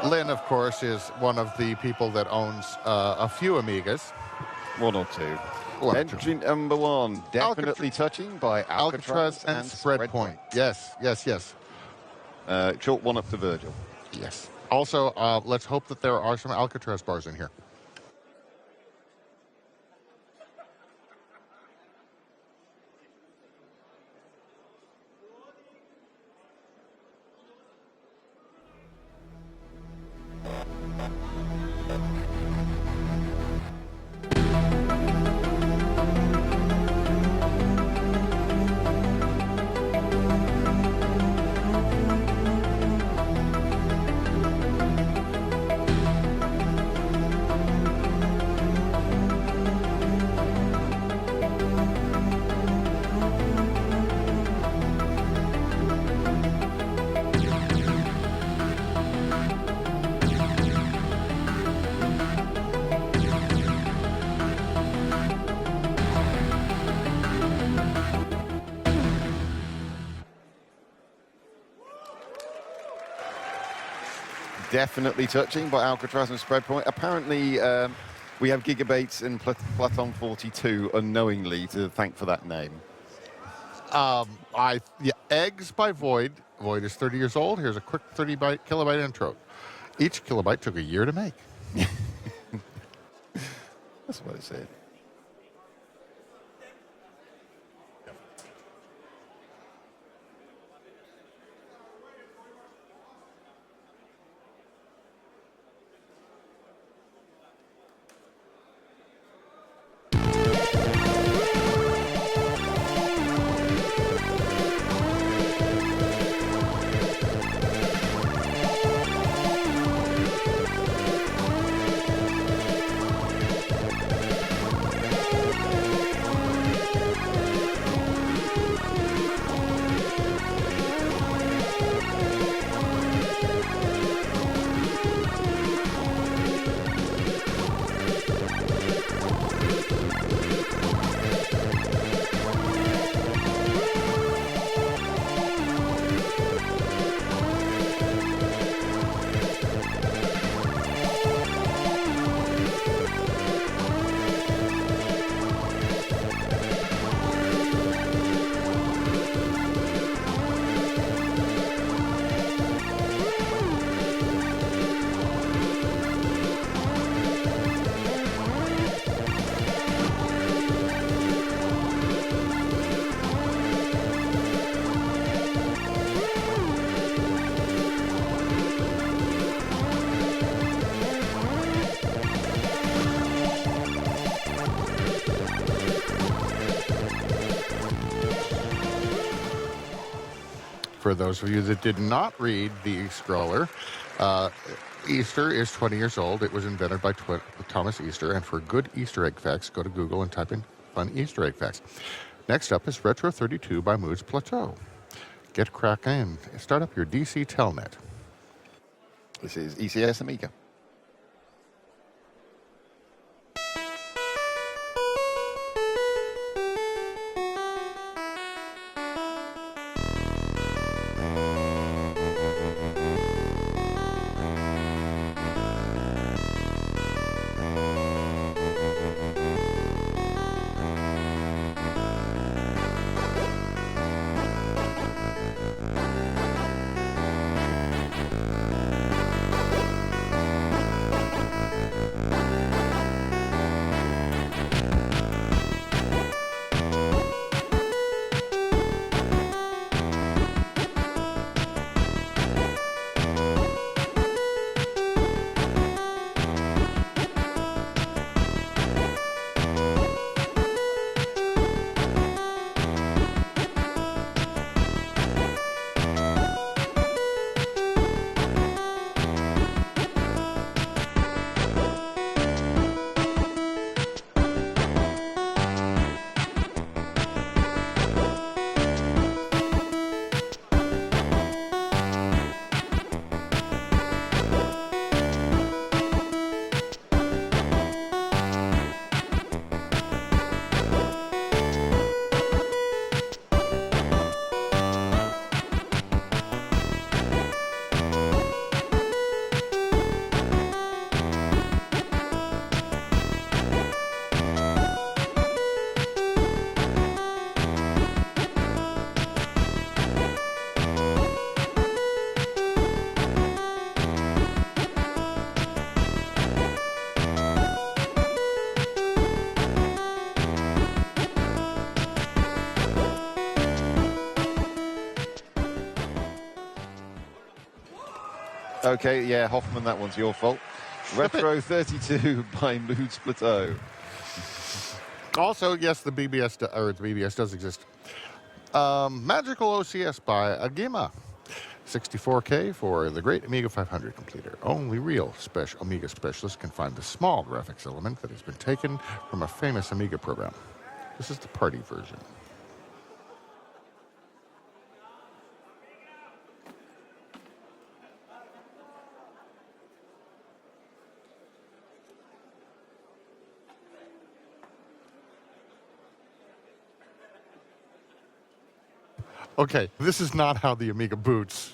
Lynn, of course, is one of the people that owns a few Amigas. One or two. One or Entry number one, Definitely Touching by Alcatraz and Spreadpoint. Yes, yes, yes. Chalk one up to Virgil. Yes. Also, let's hope that there are some Alcatraz bars in here. Definitely Touching by Alcatraz and Spreadpoint. Apparently, we have Gigabates and Platon 42 unknowingly to thank for that name. Eggs by Void. Void is 30 years old. Here's a quick 30-kilobyte intro. Each kilobyte took a year to make. That's what it said. For those of you that did not read the scroller, Easter is 20 years old. It was invented by Thomas Easter. And for good Easter egg facts, go to Google and type in fun Easter egg facts. Next up is Retro 32 by Moods Plateau. Get cracking and start up your DC Telnet. This is ECS Amiga. Okay, yeah, Hoffman, that one's your fault. Retro 32 by Moods Plateau. Also, yes, the BBS does exist. Magical OCS by Agima. 64K for the great Amiga 500 completer. Only real Amiga specialists can find the small graphics element that has been taken from a famous Amiga program. This is the party version. Okay, this is not how the Amiga boots.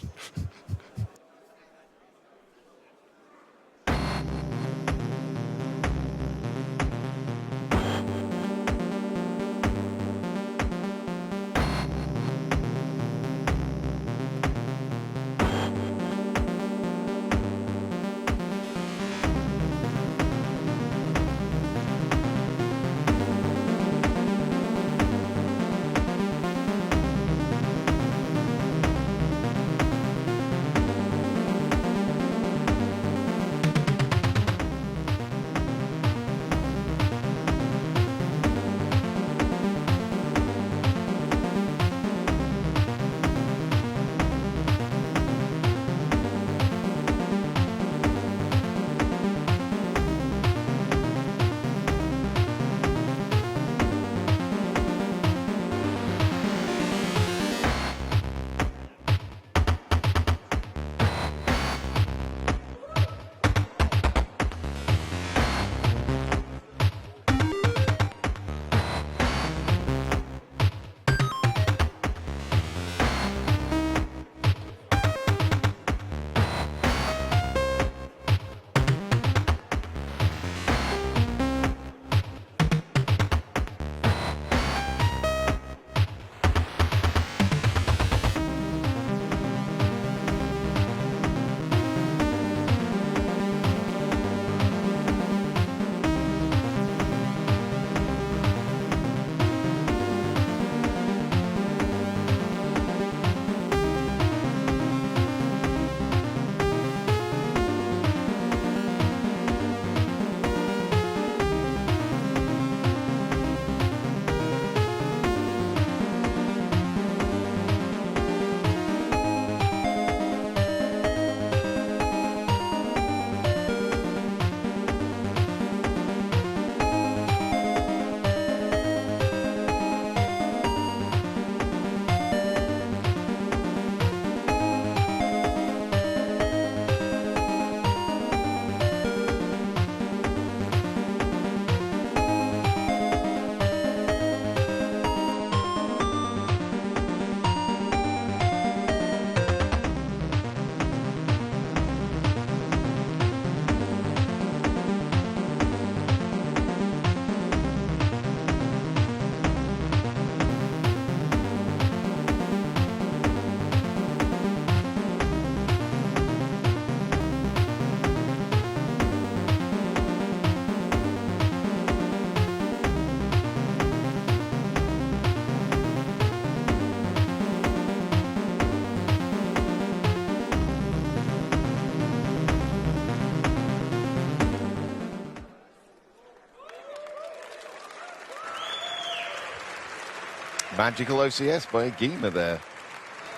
Magical OCS by Agima there.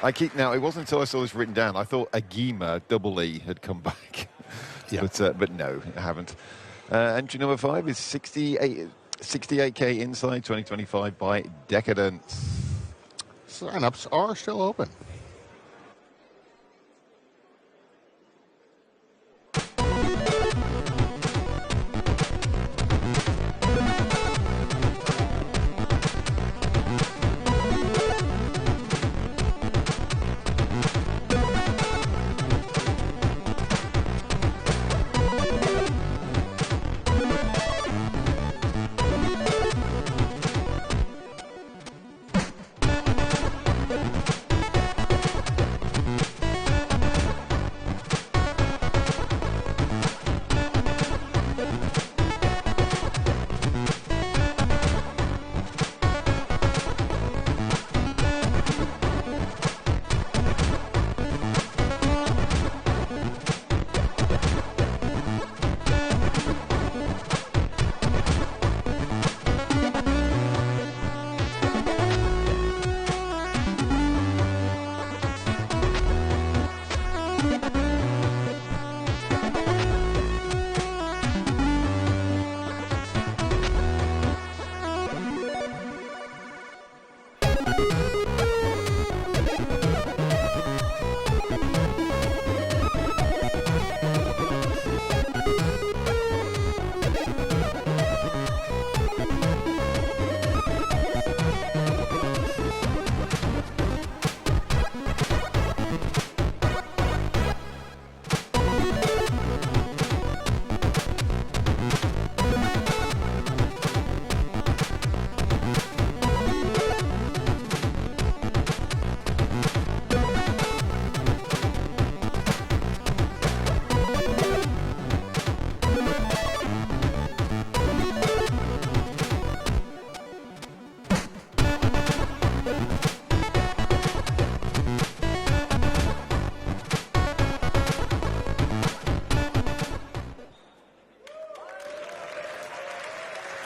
It wasn't until I saw this written down, I thought Agima, double E, had come back. Yeah. But no, it haven't. Entry number 5 is 68K Inside 2025 by Decadence. Sign-ups are still open.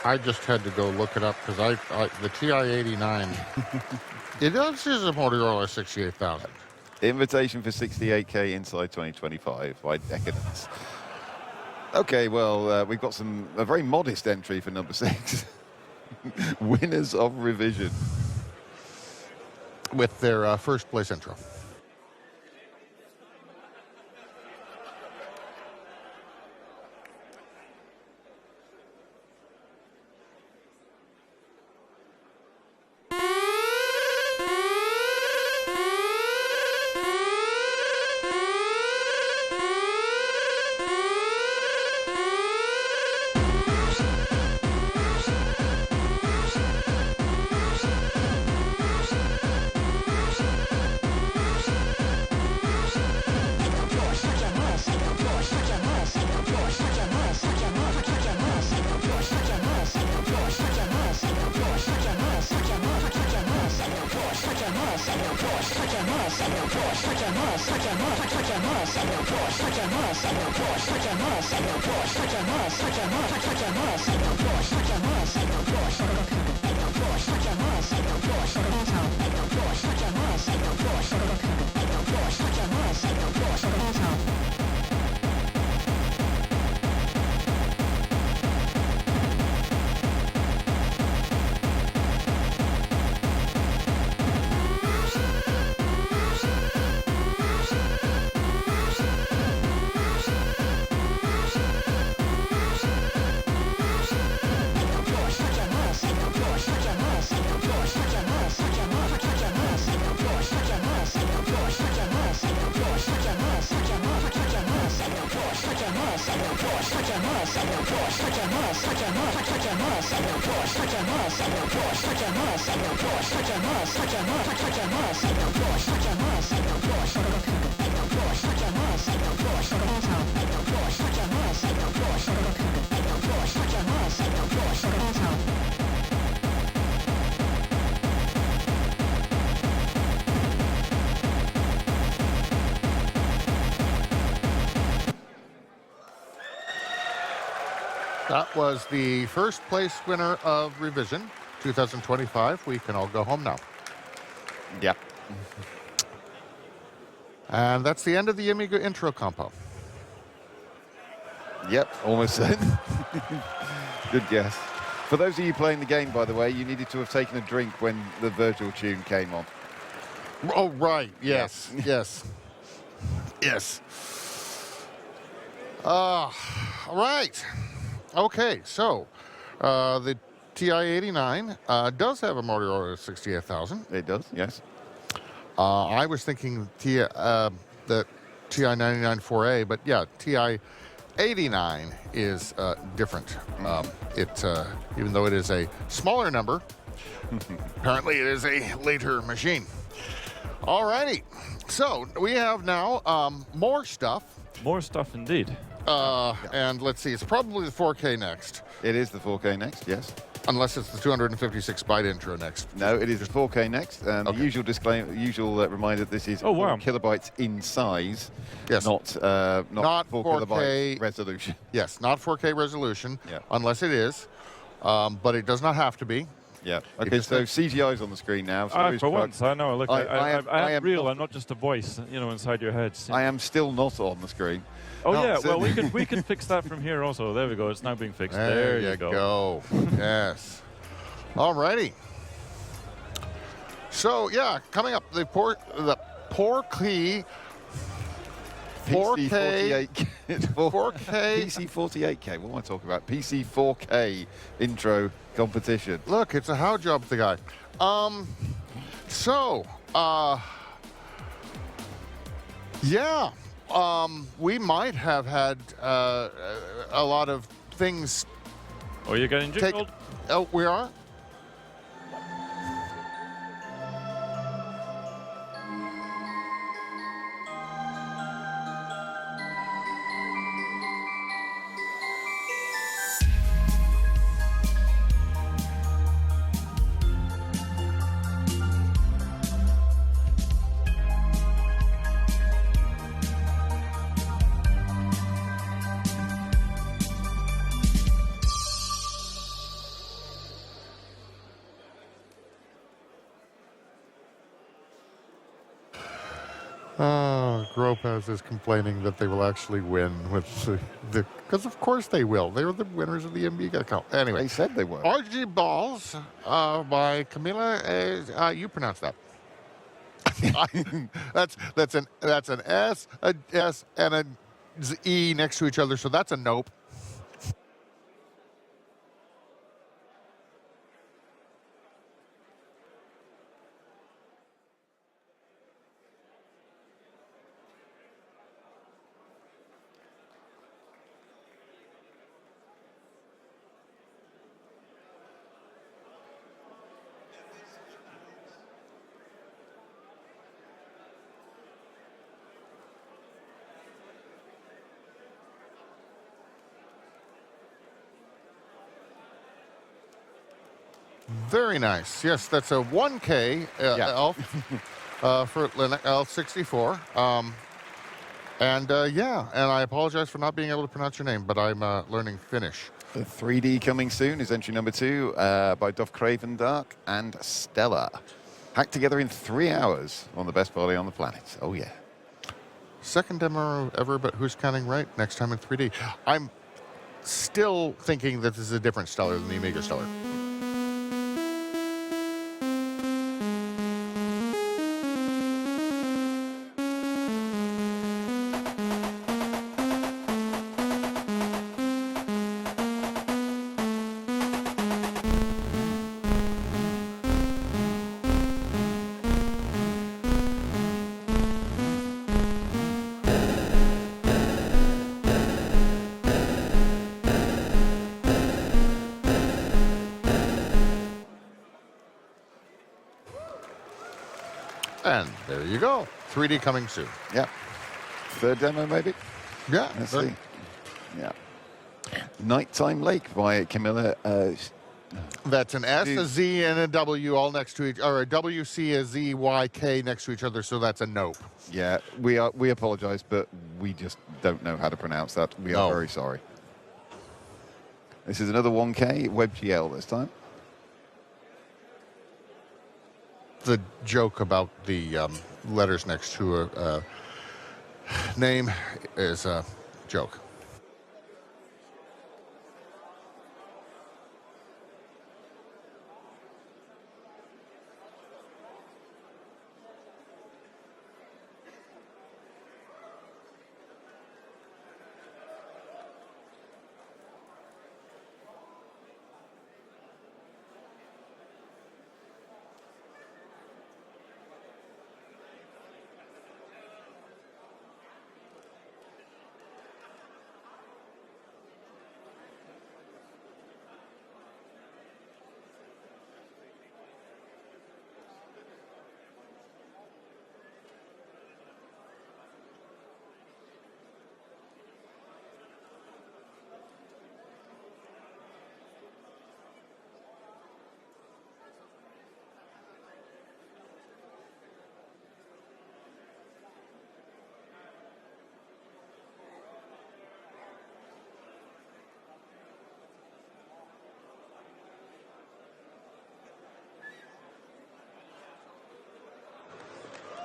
I just had to go look it up because the TI-89, it does is a Motorola 68,000. Invitation for 68K inside 2025 by Decadence. Okay, well, we've got a very modest entry for number 6. Winners of revision. With their first place intro. That was the first place winner of Revision 2025. We can all go home now. Yep. And that's the end of the Amiga intro compo. Yep, almost certain. Good guess. For those of you playing the game, by the way, you needed to have taken a drink when the Virgil tune came on. Oh, right. Yes. Yes. Yes. All right. Okay, so the TI-89 does have a Motorola 68,000. It does, yes. I was thinking the TI-99 4A, but yeah, TI-89 is different. Even though it is a smaller number, apparently it is a later machine. All righty, so we have now more stuff. More stuff indeed. And let's see, it's probably the 4K next. It is the 4K next, yes. Unless it's the 256-byte intro next. No, it is the 4K next. And Okay. the usual disclaimer, reminder that this is 4 kilobytes in size, Yes. not 4 4K kilobytes resolution. Yes, not 4K resolution, Yeah. unless it is. But it does not have to be. Yeah. Okay, just so like- CGI's on the screen now. So For once, I know. Look, I am real. not- I'm not just a voice, inside your heads. I am still not on the screen. Oh No, yeah, so- well we can fix that from here also. There we go. It's now being fixed. There you go. Yes. All righty. So yeah, coming up, the Portkey 4K. PC48K. What am I talking about? PC4K intro competition. Look, it's a how job the guy. Yeah. We might have had a lot of things. Oh, you're getting jingled. Oh, we are? Gropaz is complaining that they will actually win with the because of course they will. They were the winners of the Amiga account. Anyway, They said they were. RG Balls by Camila. You pronounce that. that's an S, a S, and a E next to each other. So that's a nope. Very nice. Yes, that's a 1K Yeah. ELF for Linux L64. And I apologize for not being able to pronounce your name, but I'm learning Finnish. The 3D coming soon is entry number 2 by Duff Craven Dark and Stella. Hacked together in 3 hours on the best party on the planet. Oh, yeah. Second demo ever, but who's counting right? Next time in 3D. I'm still thinking that this is a different Stellar than the Amiga Stellar. And there you go. 3D coming soon. Yeah. Third demo, maybe? Yeah. Let's see. Yeah. Nighttime Lake by Camilla. That's an S, a Z, and a W all next to each or a W, C, a Z, Y, K next to each other, so that's a nope. Yeah, we apologize, but we just don't know how to pronounce that. We are very sorry. This is another 1K, WebGL this time. The joke about the letters next to a name is a joke.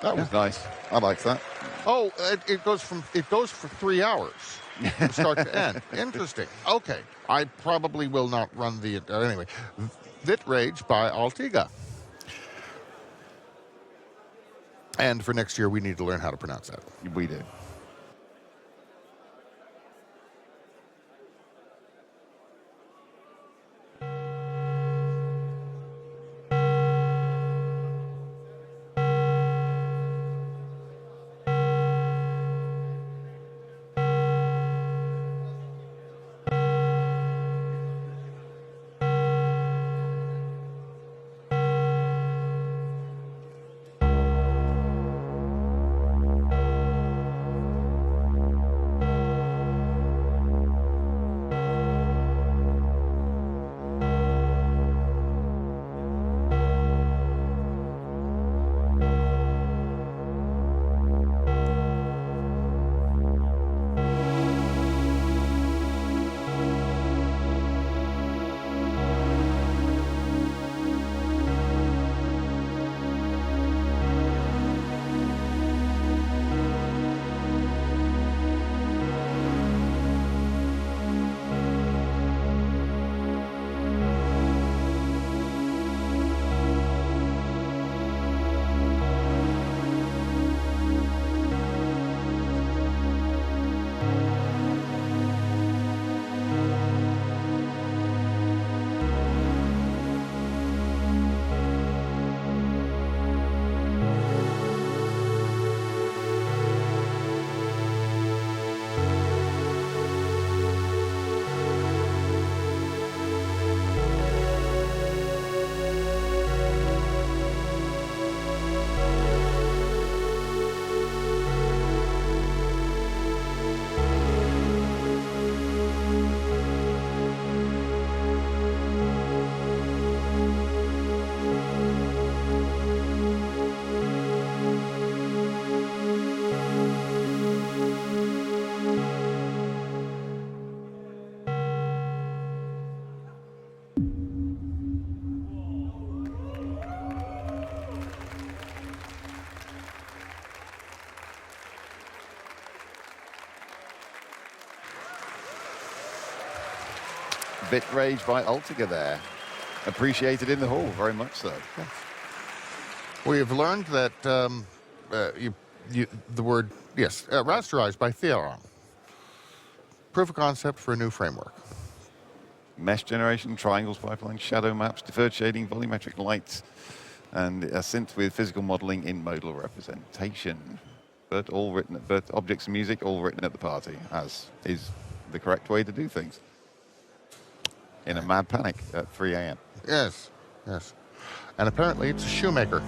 That was nice. I like that. Oh, it goes for 3 hours from start to end. Interesting. Okay, I probably will not run the anyway. Vit Rage by Altiga. And for next year, we need to learn how to pronounce that. We do. Bit Rage by Ultiga there. Appreciated in the hall, very much so. We have learned that the word, rasterized by Theorem. Proof of concept for a new framework. Mesh generation, triangles pipeline, shadow maps, deferred shading, volumetric lights, and a synth with physical modeling in modal representation. But objects and music all written at the party, as is the correct way to do things. In a mad panic at 3 a.m. Yes, yes. And apparently it's a shoemaker.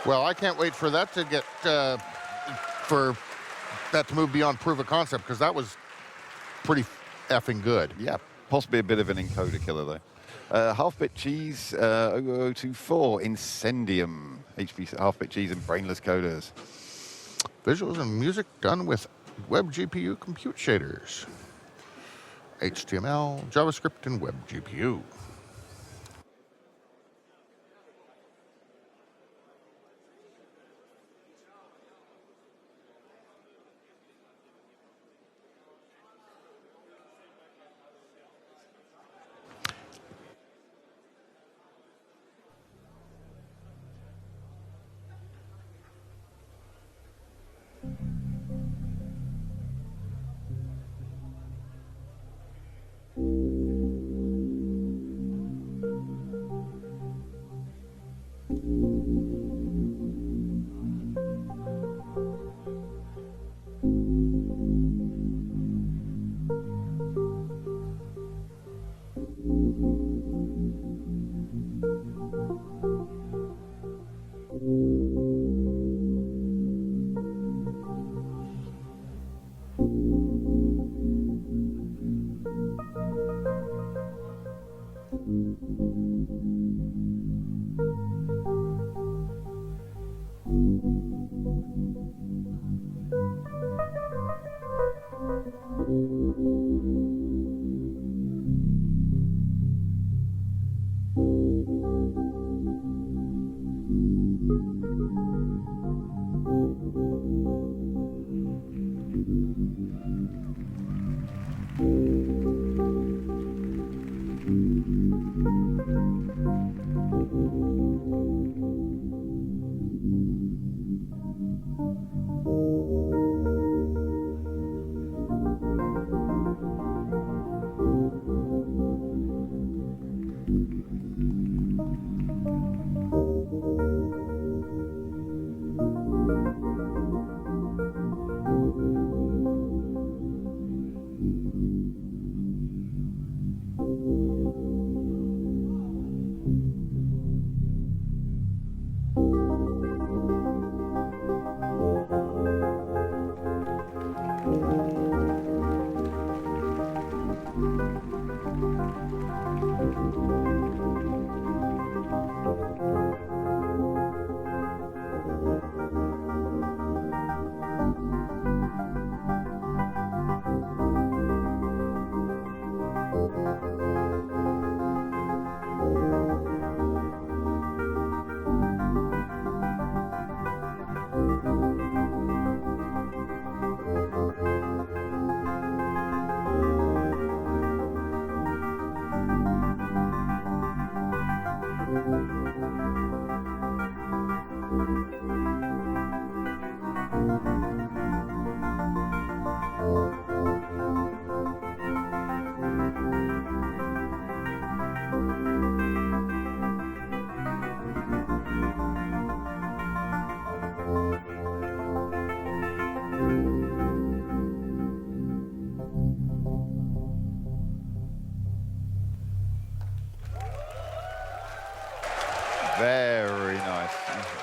Well, I can't wait for that to get for that to move beyond proof of concept, because that was pretty effing good. Yeah, possibly a bit of an encoder killer though. Half-Bit Cheese 0024 Incendium. HP Half-Bit Cheese and Brainless Coders. Visuals and music done with Web GPU compute shaders. HTML, JavaScript, and Web GPU.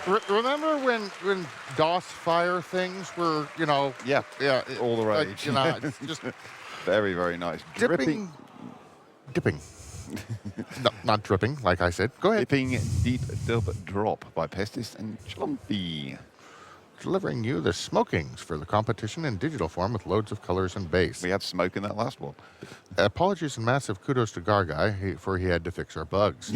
Remember when DOS fire things were, Yeah, yeah, all the like, rage. it's just Very, very nice. dipping. No, not dripping, like I said. Go ahead. Dipping Deep Dub Drop by Pestis and Chlumpy. Delivering you the smokings for the competition in digital form with loads of colors and bass. We had smoke in that last one. Apologies and massive kudos to Garguy for he had to fix our bugs.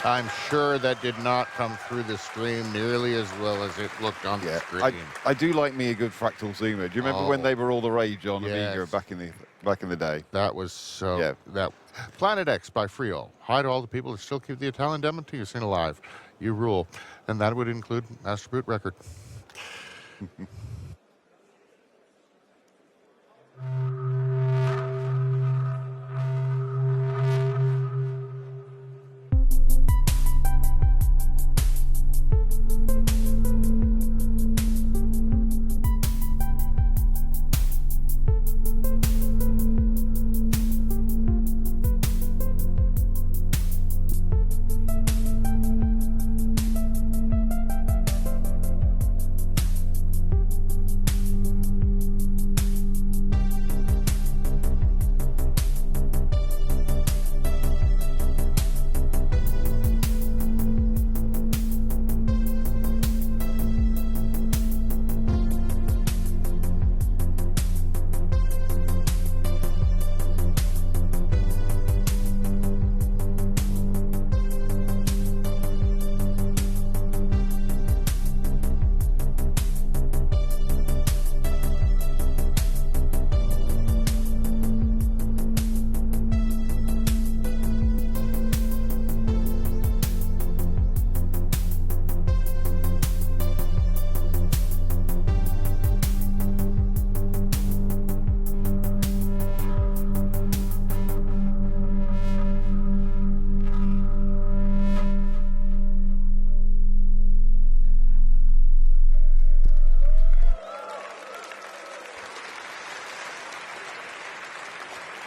I'm sure that did not come through the stream nearly as well as it looked on the screen. I do like me a good fractal zoomer. Do you remember when they were all the rage on Amiga Yes. back in the day? That was so. Yeah. That Planet X by Frio. Hi to all the people that still keep the Italian Demon to you seen alive. You rule, and that would include Master Boot Record.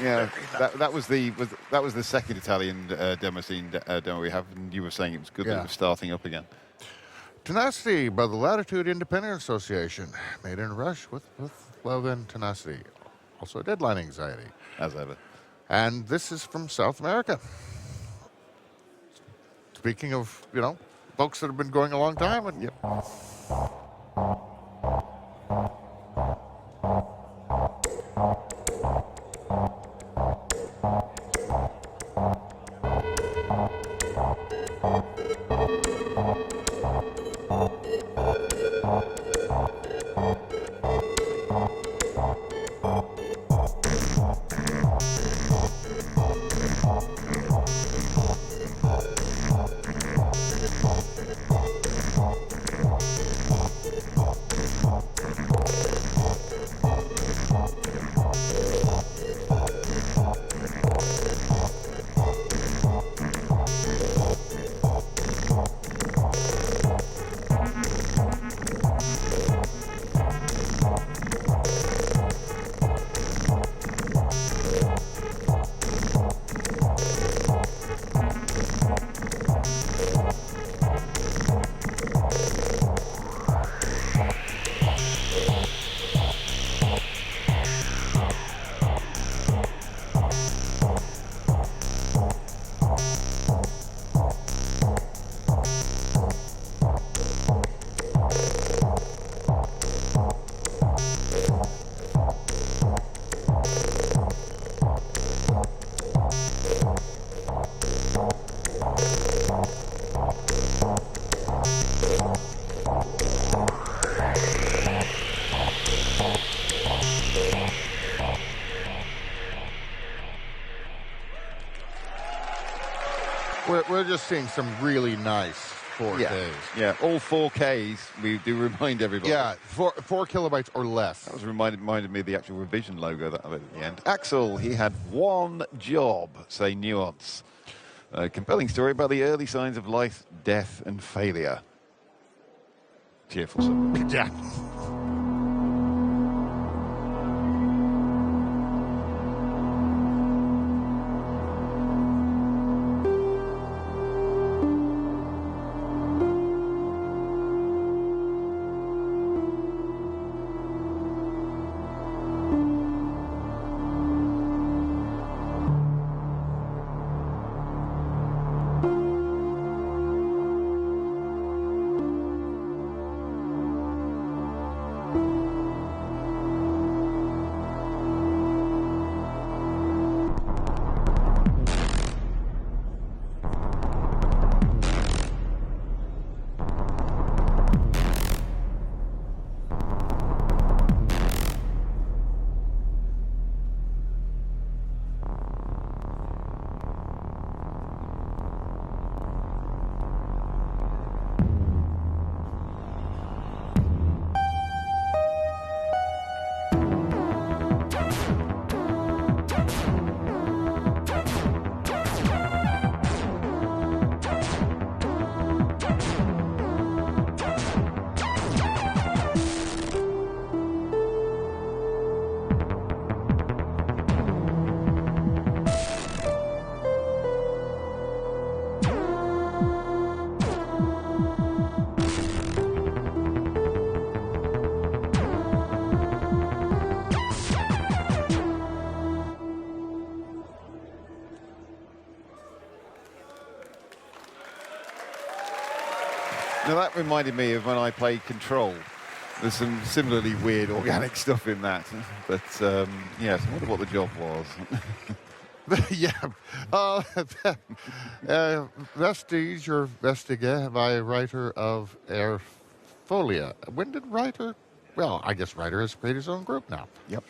Yeah, that was the second Italian demo scene demo we have, and you were saying it was good that Yeah. it was starting up again. Tenacity by the Latitude Independent Association. Made in a rush with love and tenacity. Also deadline anxiety. As ever. And this is from South America. Speaking of, folks that have been going a long time. And, Yep. We're just seeing some really nice 4Ks. Yeah, all 4Ks. We do remind everybody. Yeah, 4 kilobytes or less. That was reminded me of the actual revision logo that I had at the end. Axel, he had one job, say Nuance. A compelling story about the early signs of life, death, and failure. Cheerful song. Yeah. Now that reminded me of when I played Control. There's some similarly weird organic stuff in that. But yes, I wonder what the job was. Vestige or Vestige by writer of Airfolia. When did writer? Well, I guess writer has created his own group now. Yep.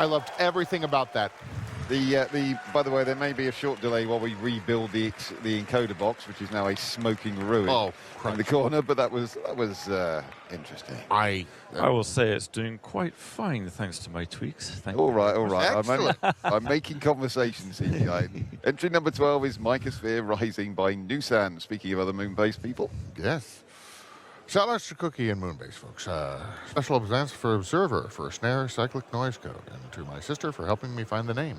I loved everything about that. By the way, there may be a short delay while we rebuild the encoder box, which is now a smoking ruin Oh, in crunch. the corner. But that was interesting. I will say it's doing quite fine thanks to my tweaks. Thank All you. right, all right. Excellent. I'm making conversation, CGI. Entry number 12 is Mycosphere Rising by Nusan. Speaking of other moon-based people. Yes. Shout outs to Cookie and Moonbase, folks. Special thanks for Observer for snare cyclic noise code, and to my sister for helping me find the name.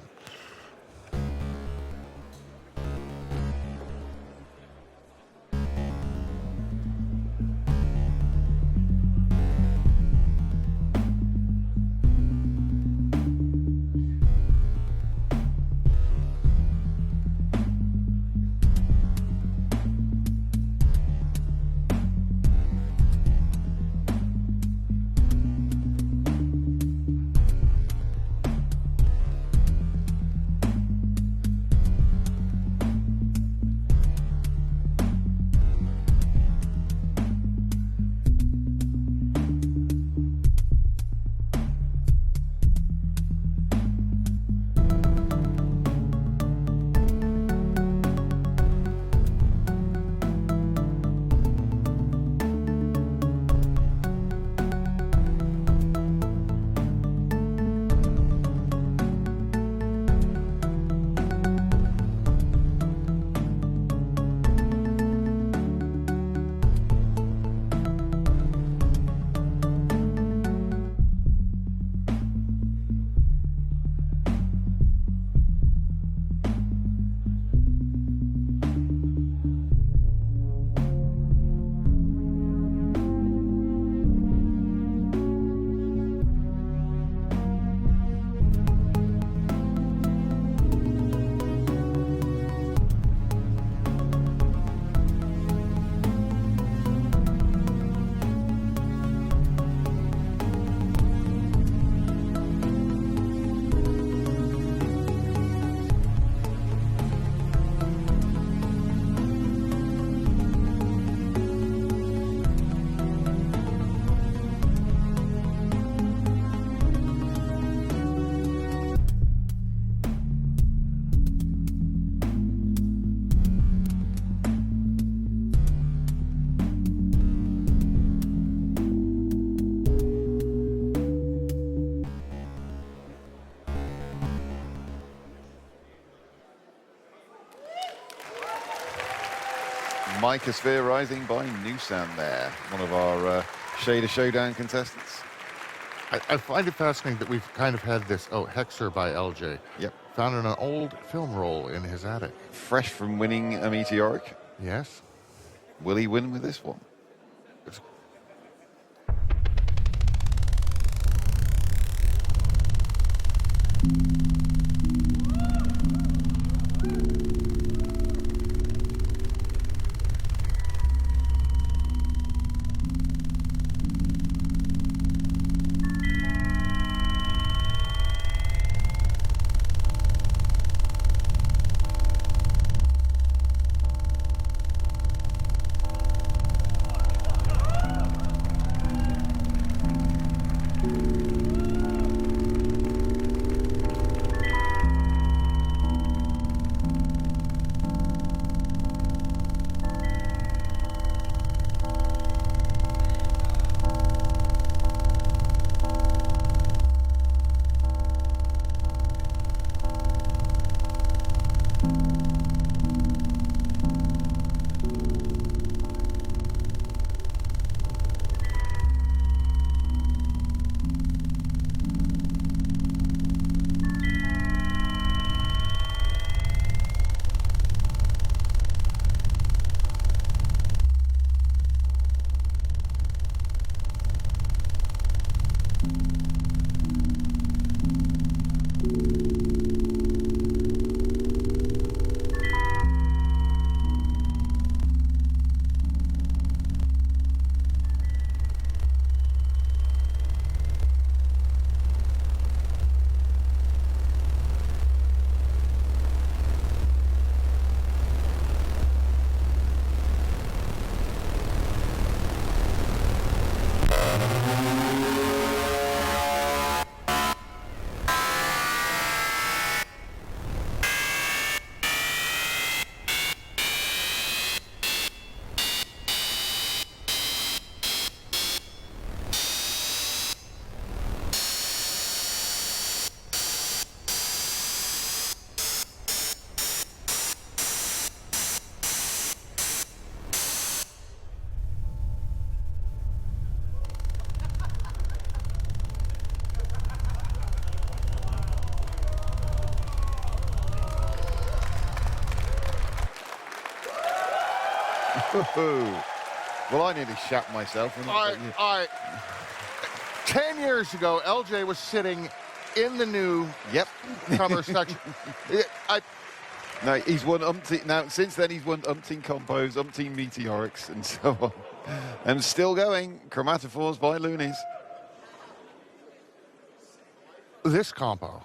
Mycosphere Rising by Nusan there. One of our Shader Showdown contestants. I find it fascinating that we've kind of had this, Hexer by LJ. Yep. Found in an old film roll in his attic. Fresh from winning a Meteoric. Yes. Will he win with this one? Well, I nearly shat myself. All right. 10 years ago, LJ was sitting in the new Yep. comer section. No, he's won umpteen. Now, since then, he's won umpteen combos, umpteen meteorics, and so on. And still going. Chromatophores by Loonies. This compo.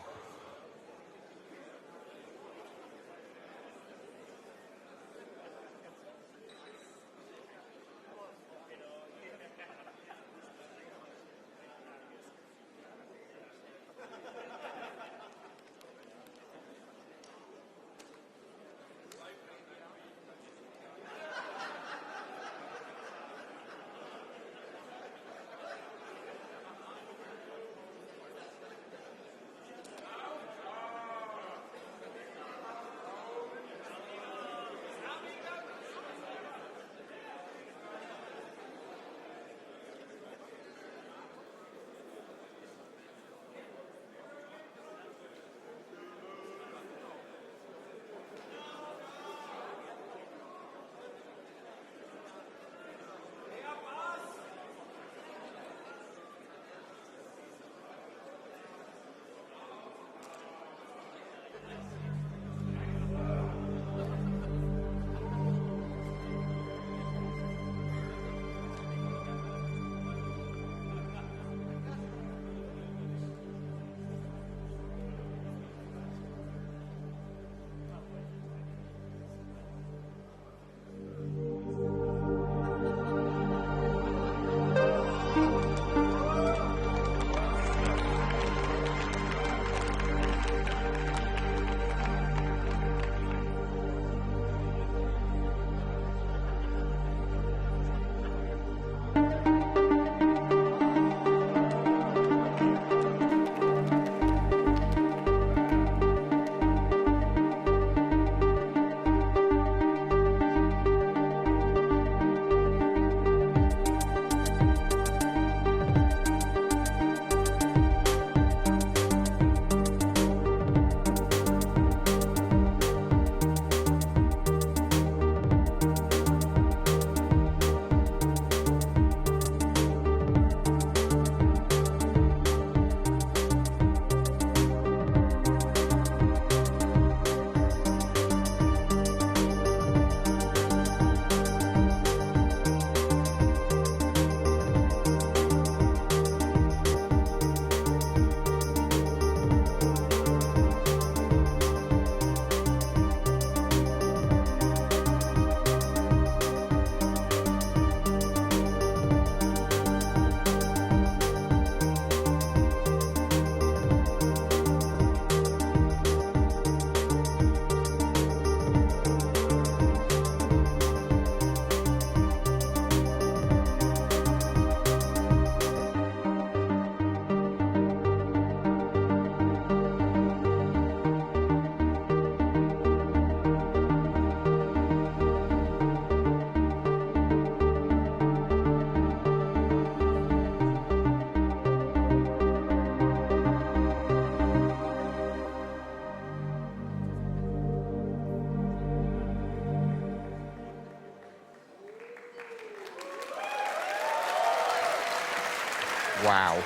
Wow.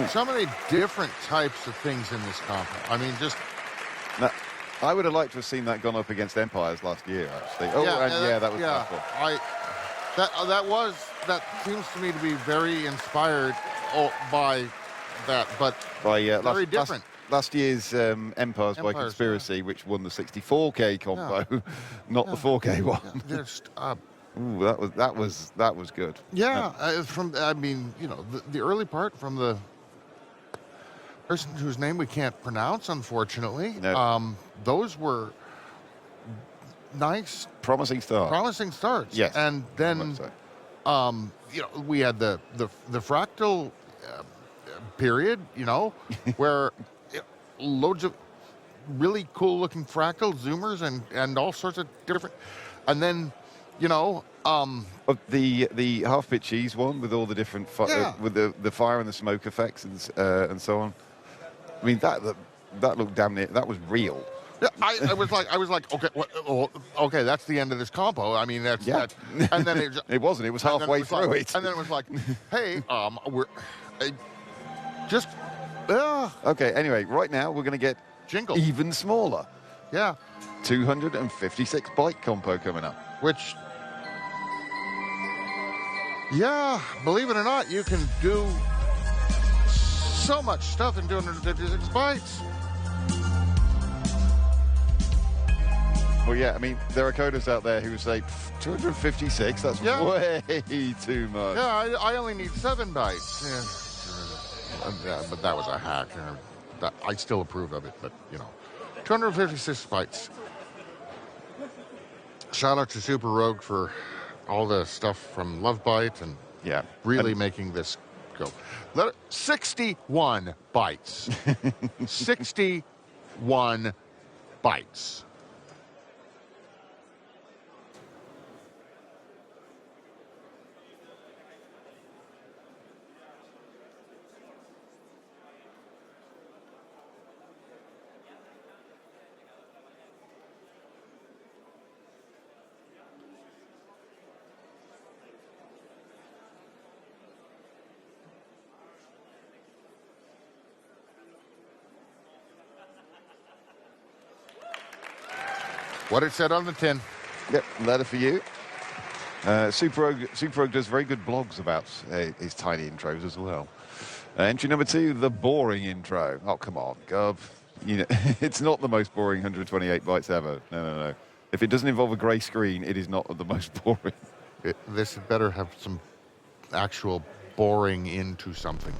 So many different types of things in this compo. I mean, just Now, I would have liked to have seen that gone up against Empires last year, actually. Oh, that was wonderful. That seems to me to be very inspired by that, but By very different. Last year's Empires by Empires, Conspiracy, which won the 64K combo, not the 4K one. Yeah, just Ooh, that was good. the early part from the person whose name we can't pronounce, unfortunately. No. Those were nice, Promising start. promising starts. Yes, and very then much so. we had the fractal period, where loads of really cool looking fractal zoomers and all sorts of different, and then Of the half pitch cheese one with all the different with the fire and the smoke effects and so on. I mean that looked damn near, that was real. Yeah, I was like, okay, okay, that's the end of this compo. I mean, that's Yeah. that. And then it, It wasn't. It was and then halfway was through like, it. and then it was like, hey, we're just Okay, anyway, right now we're going to get jingle. even smaller. Yeah, 256 byte compo coming up. which, yeah, believe it or not, you can do so much stuff in 256 bytes. Well, yeah, I mean, there are coders out there who say 256, that's Yeah. way too much. Yeah, I only need 7 bytes. Yeah, but that was a hack. I still approve of it, but, 256 bytes. Shout out to Super Rogue for all the stuff from Love Byte and Yeah. really making this go. 61 bytes. 61 bytes. What it said on the tin. Yep, letter for you. Super Rogue does very good blogs about his tiny intros as well. Entry number 2, the boring intro. Oh, come on, Gov. It's not the most boring 128 bytes ever. No. If it doesn't involve a grey screen, it is not the most boring. This had better have some actual boring into something.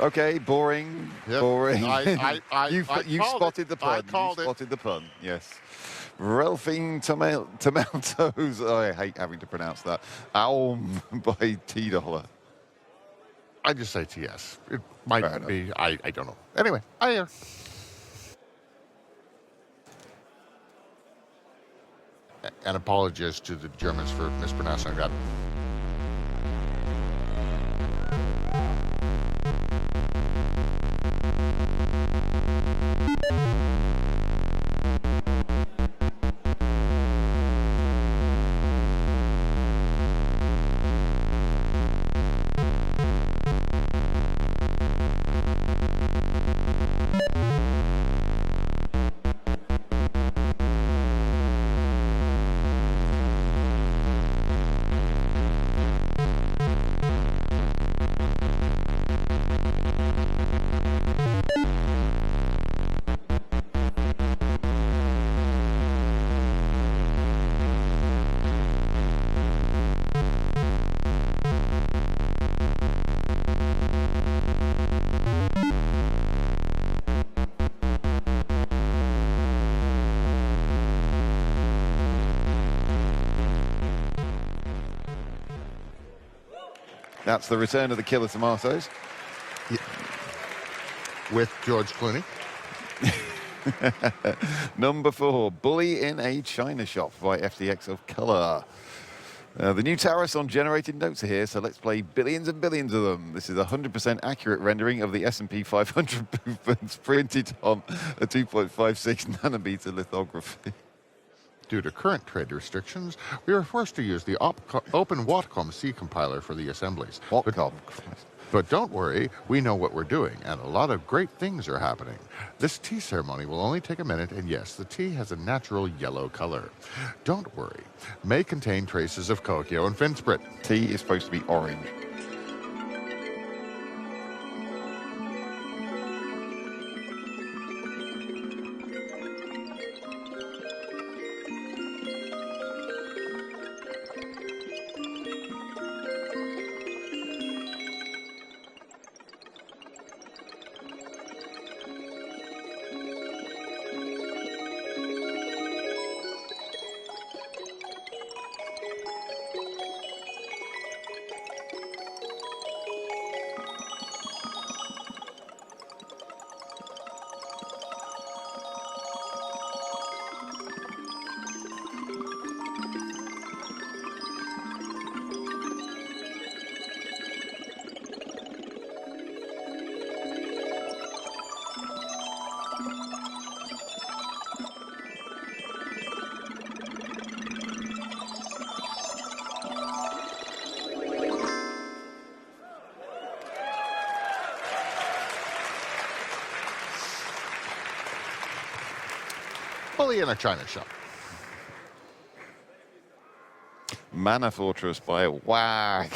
Okay, boring. Yep. Boring. I you spotted the pun. I called you it. spotted the pun. Yes. Ralphine Tomatoes. Oh, I hate having to pronounce that. Aum by $T. I just say TS. It might Fair enough. be. I don't know. Anyway, and apologies to the Germans for mispronouncing that. That's the return of the killer tomatoes. With George Clooney. Number 4, Bully in a China Shop by FTX of Color. The new tariffs on generated notes are here, so let's play billions and billions of them. This is a 100% accurate rendering of the S&P 500 movements printed on a 2.56 nanometer lithography. Due to current trade restrictions, we are forced to use the Open Watcom C compiler for the assemblies. Watcom. But don't worry, we know what we're doing, and a lot of great things are happening. This tea ceremony will only take a minute, and yes, the tea has a natural yellow color. Don't worry, may contain traces of Kokio and Finsprit. Tea is supposed to be orange. really in a China shop. Mana Fortress by WAG.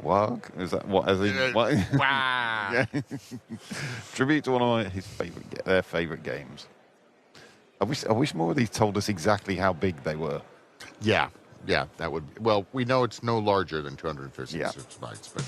WAG? Is that what? As in what? Wow. Yeah. Tribute to one of their favorite games. I wish more of these told us exactly how big they were. Yeah, that would. Well, we know it's no larger than 256 Yeah. bytes, but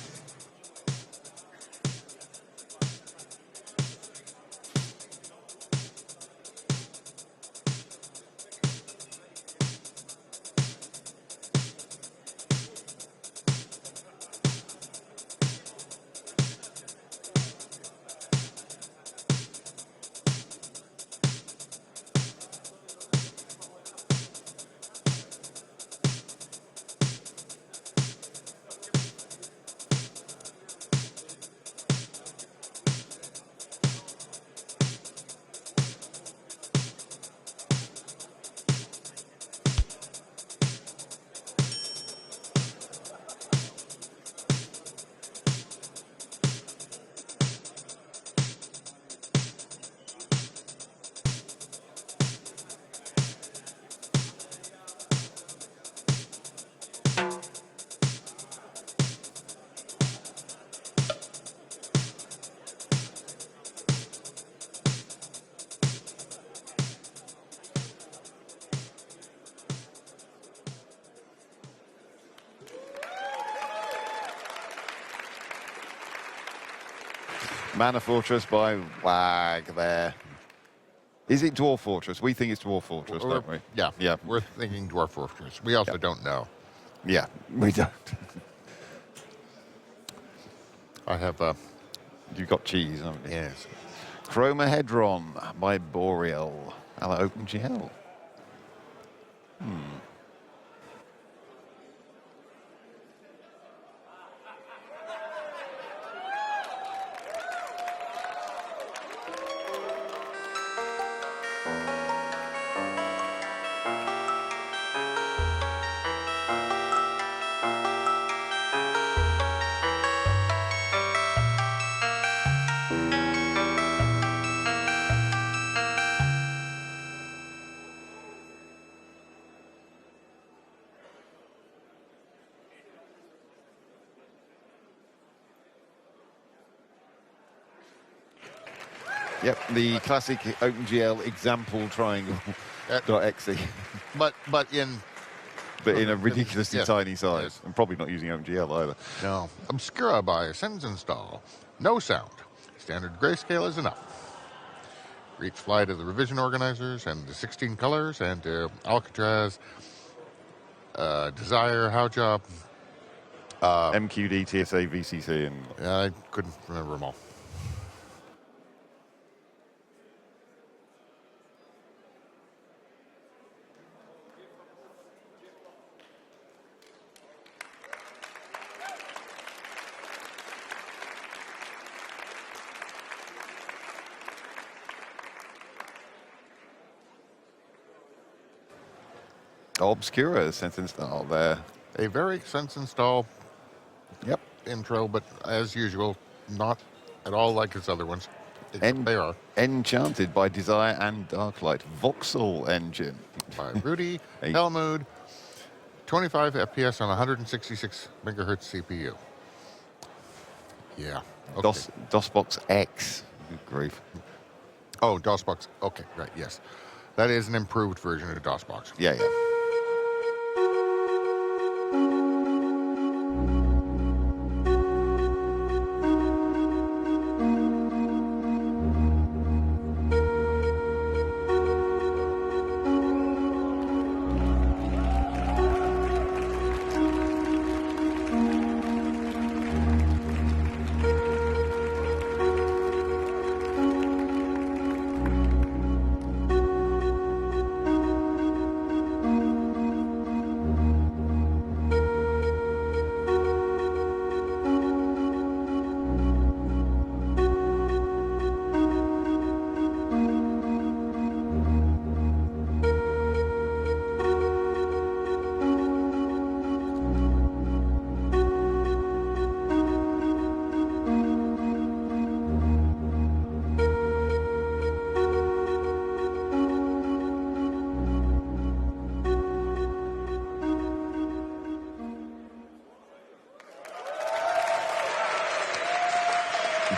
Mana Fortress by WAG there. Is it Dwarf Fortress? We think it's Dwarf Fortress, don't we? yeah, Yeah. We're thinking Dwarf Fortress. We also don't know. Yeah, we don't. I have You've got cheese, haven't you? yes. Chromahedron by Boreal. A la OpenGL. Yep, the classic OpenGL example triangle. .exe, But in but in a ridiculously Yes, tiny size. yes. And probably not using OpenGL either. no Obscura by Sens Install. No sound. Standard grayscale is enough. Reach fly to the revision organizers and the 16 colors and Alcatraz, Desire, How Job. MQD, TSA, VCC, and I couldn't remember them all. Obscura sentence style there. A very Sense Install Yep. intro, but as usual, not at all like its other ones. Except they are Enchanted by Desire and Darklight. Voxel engine. by Rudy Hey. Helmud. 25 FPS on 166 megahertz CPU. Yeah. Okay. DOSBox X. Good grief. Oh, DOSBox. Okay, right. Yes, that is an improved version of DOSBox. Yeah, yeah.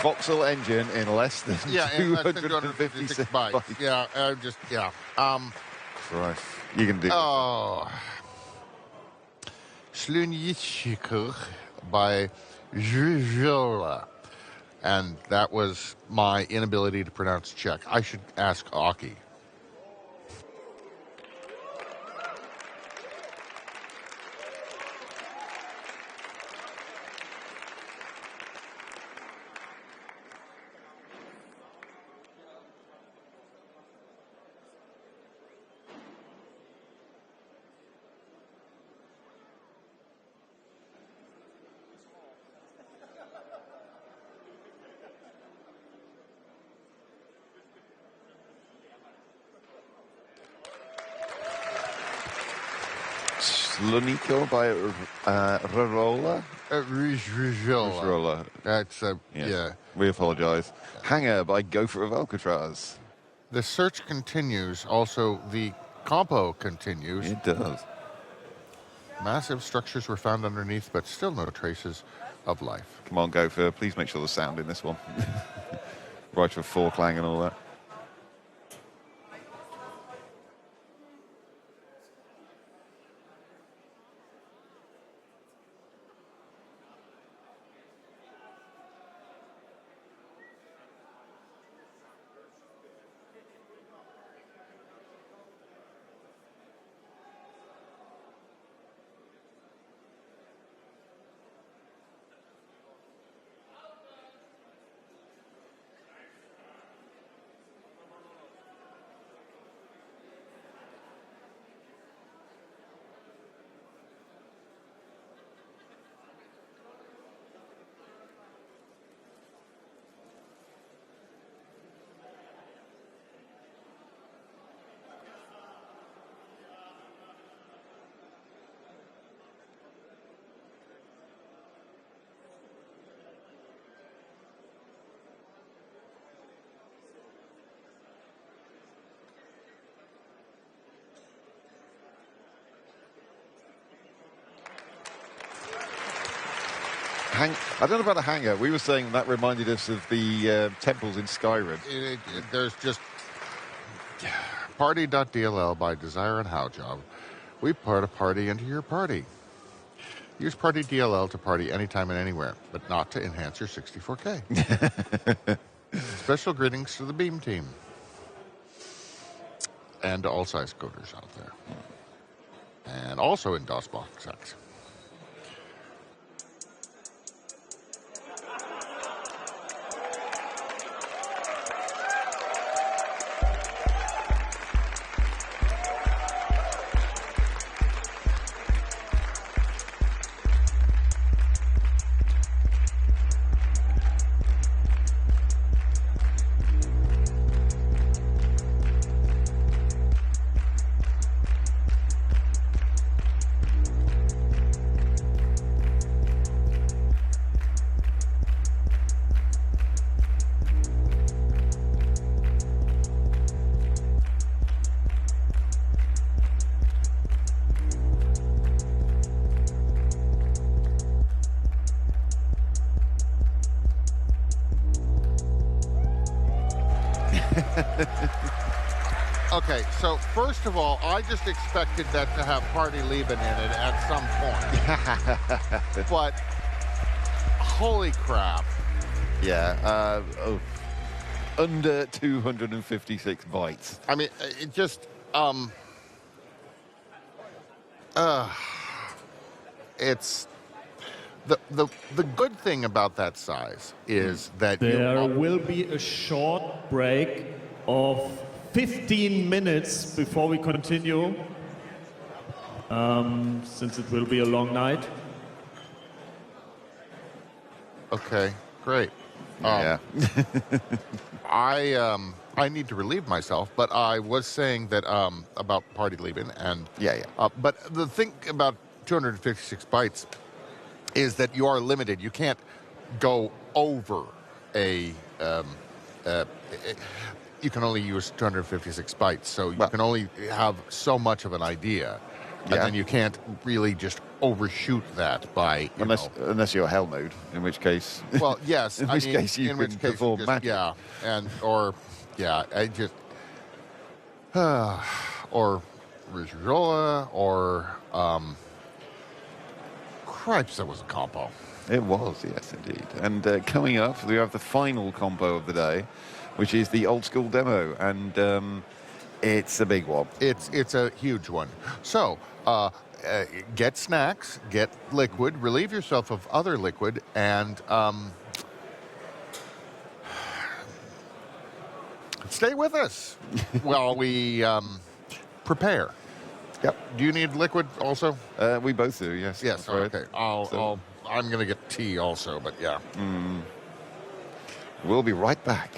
Vauxhall engine in less than Yeah, and less than 256 bytes. Yeah, yeah. Christ. You can do this. Oh. Slunjichikr by Zhuzhola. And that was my inability to pronounce Czech. I should ask Aki. Sluniko by Rarola. Zhuzhola. That's, yeah. We apologise. Hanger by Gopher of Alcatraz. The search continues. Also, the compo continues. It does. Massive structures were found underneath, but still no traces of life. Come on, Gopher. Please make sure the sound in this one. Right for foreclang and all that. I don't know about the hangar. We were saying that reminded us of the temples in Skyrim. There's just party.dll by Desire and Howjob. We put a party into your party. Use Party DLL to party anytime and anywhere, but not to enhance your 64K. Special greetings to the Beam team and to all size coders out there, and also in DOSBox X. Okay, so first of all, I just expected that to have Party Lieben in it at some point. But holy crap. Yeah, under 256 bytes. I mean, it just it's the good thing about that size is that There will be a short break of 15 minutes before we continue, since it will be a long night. Okay, great. Yeah. I need to relieve myself, but I was saying that about Party Lieben and Yeah. but the thing about 256 bytes is that you are limited. You can't go over a. You can only use 256 bytes, so you can only have so much of an idea. And Yeah. then you can't really just overshoot that by, you know. Unless you're hell mode, in which case. Well, yes. in I which mean, case you in can which case you perform just, magic. yeah, I just, or Rizzola, or cripes, that was a compo. It was, yes, indeed. And coming up, we have the final combo of the day, which is the old school demo, and it's a big one. It's a huge one. So, get snacks, get liquid, relieve yourself of other liquid, and stay with us while we prepare. Yep. Do you need liquid also? We both do, yes. Yes. I'm afraid. Okay. I'm gonna get tea also, but yeah. We'll be right back.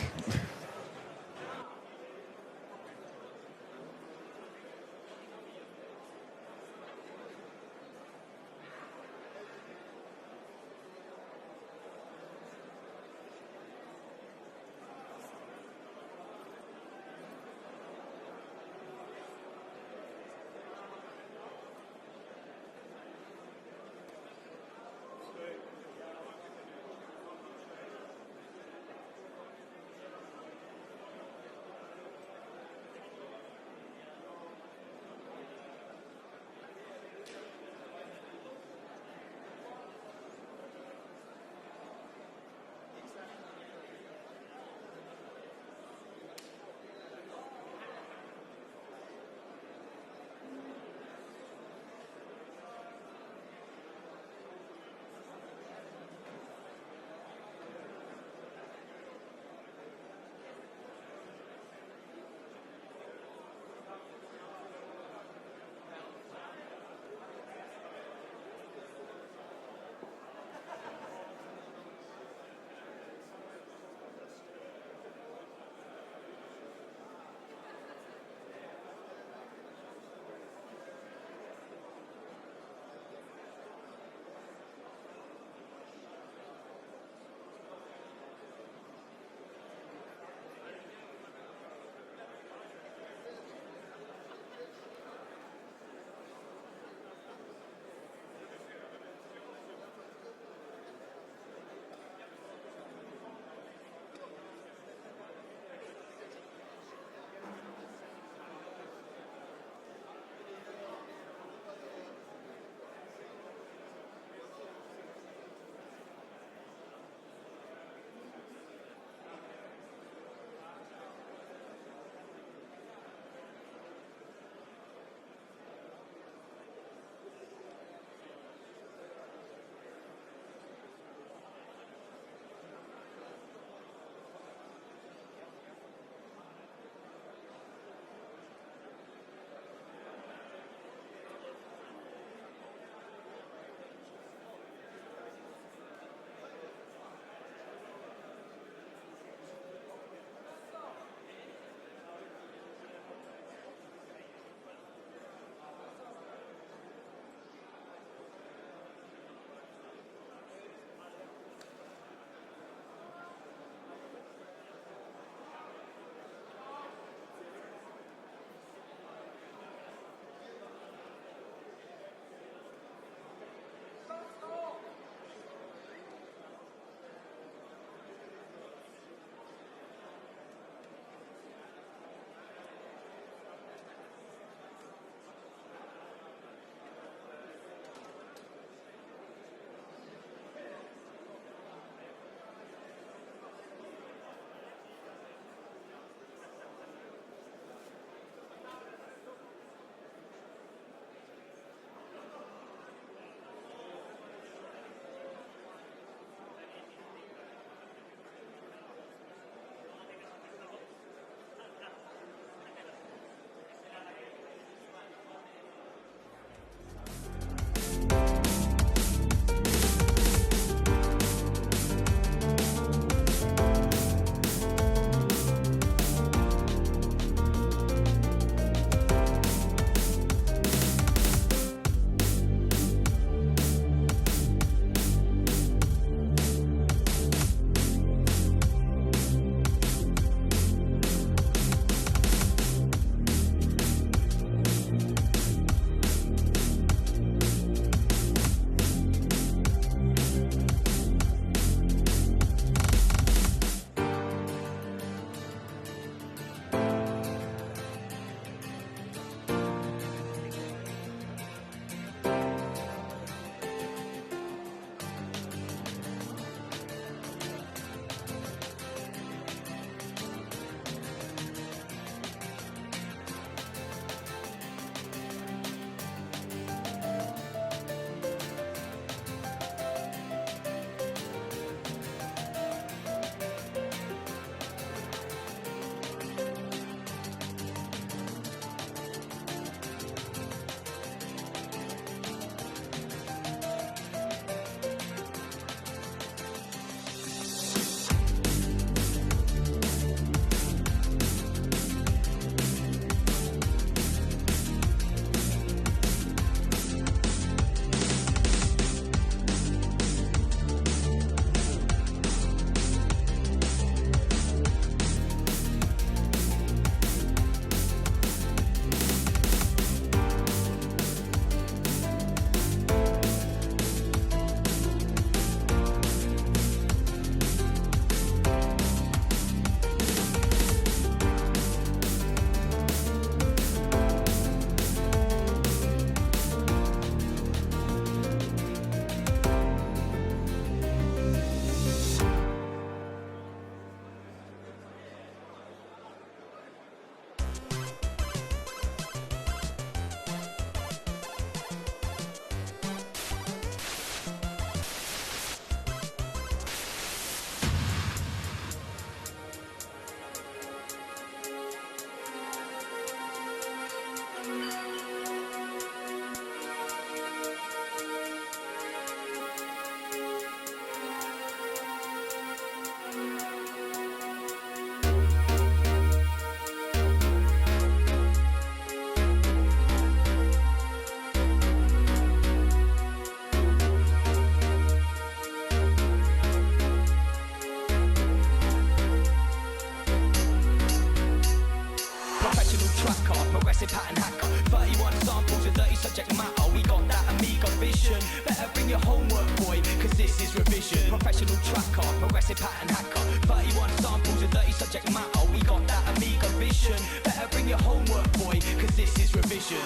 Professional tracker, progressive pattern hacker. 31 samples of dirty subject matter. We got that Amiga vision. Better bring your homework, boy, cause this is revision.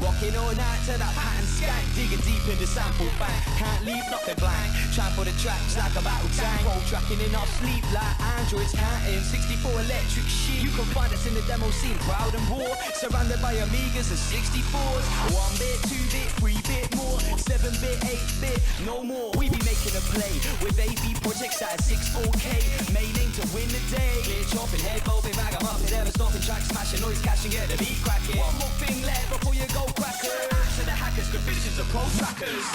Walking all night to that pattern skank, digging deep in the sample bank. Can't leave nothing blank. Try for the tracks like a battle tank. Roll tracking in our sleep like androids counting. 64 electric sheep. You can find us in the demo scene, proud and raw. Surrounded by Amigas and 64s. 1 bit, 2 bit, 3 bit more. 7 bit, 8 bit, no more. We be making a play with AB projects at 64K. Main aim to win the day. Clear chopping, head bobbing, bag 'em up, never stopping, track smashing, noise catching, get the beat cracking. One more thing left before you go crackers. To the hackers, good visions of pro trackers.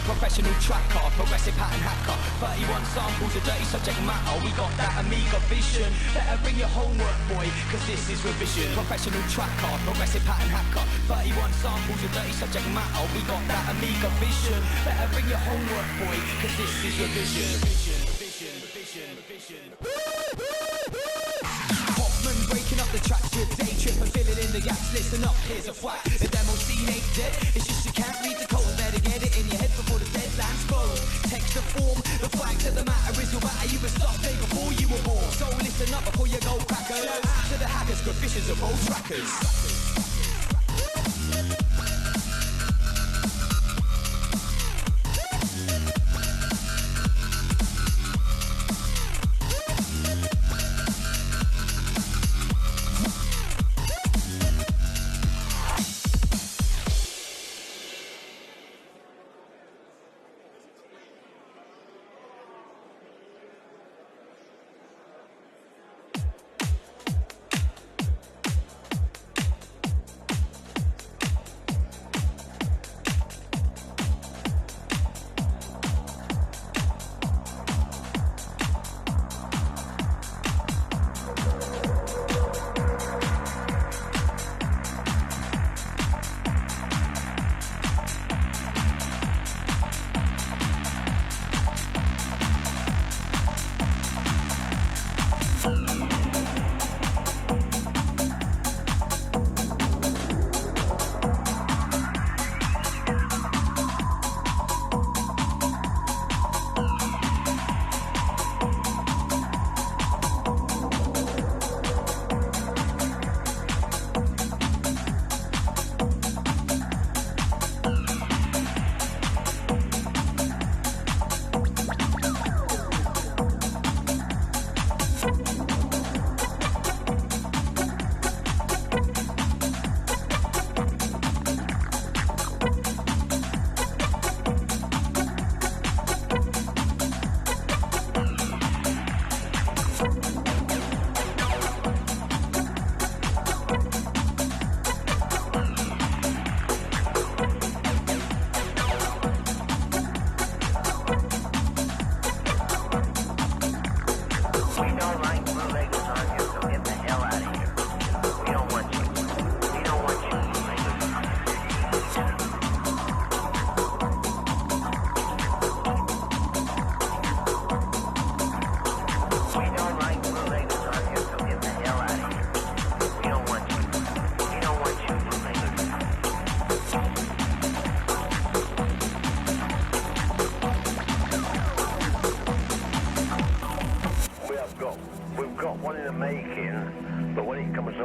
Professional tracker, progressive pattern hacker. 31 samples of dirty subject matter. We got that Amiga vision. Better bring your homework, boy, cause this is revision. Professional tracker, progressive pattern hacker. 31 samples of dirty subject matter. We got that Amiga vision. Better bring your homework, boy, cause this is revision. Hoffman breaking up the tracks with day trip and filling in the gaps. Listen up, here's a fact. The demo scene ain't dead. It's just you can't read the code. Better get it in your head before the deadline's closed. Text the form, the fact of the matter is you'll batter you were stuff day before you were born. So listen up before you go crackers. To the hackers, good visions of both trackers.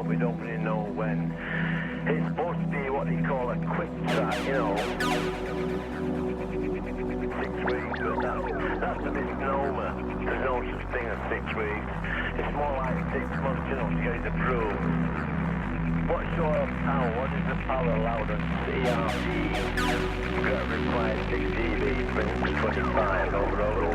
up, we don't really know when. It's supposed to be what they call a quick track, you know. 6 weeks, but that's a misnomer. There's no such thing as 6 weeks. It's more like 6 months, you know, to get it approved. What sort of power, what is the power allowed on ERP? We've got to require 6 dB, bring it to 25, over. Over.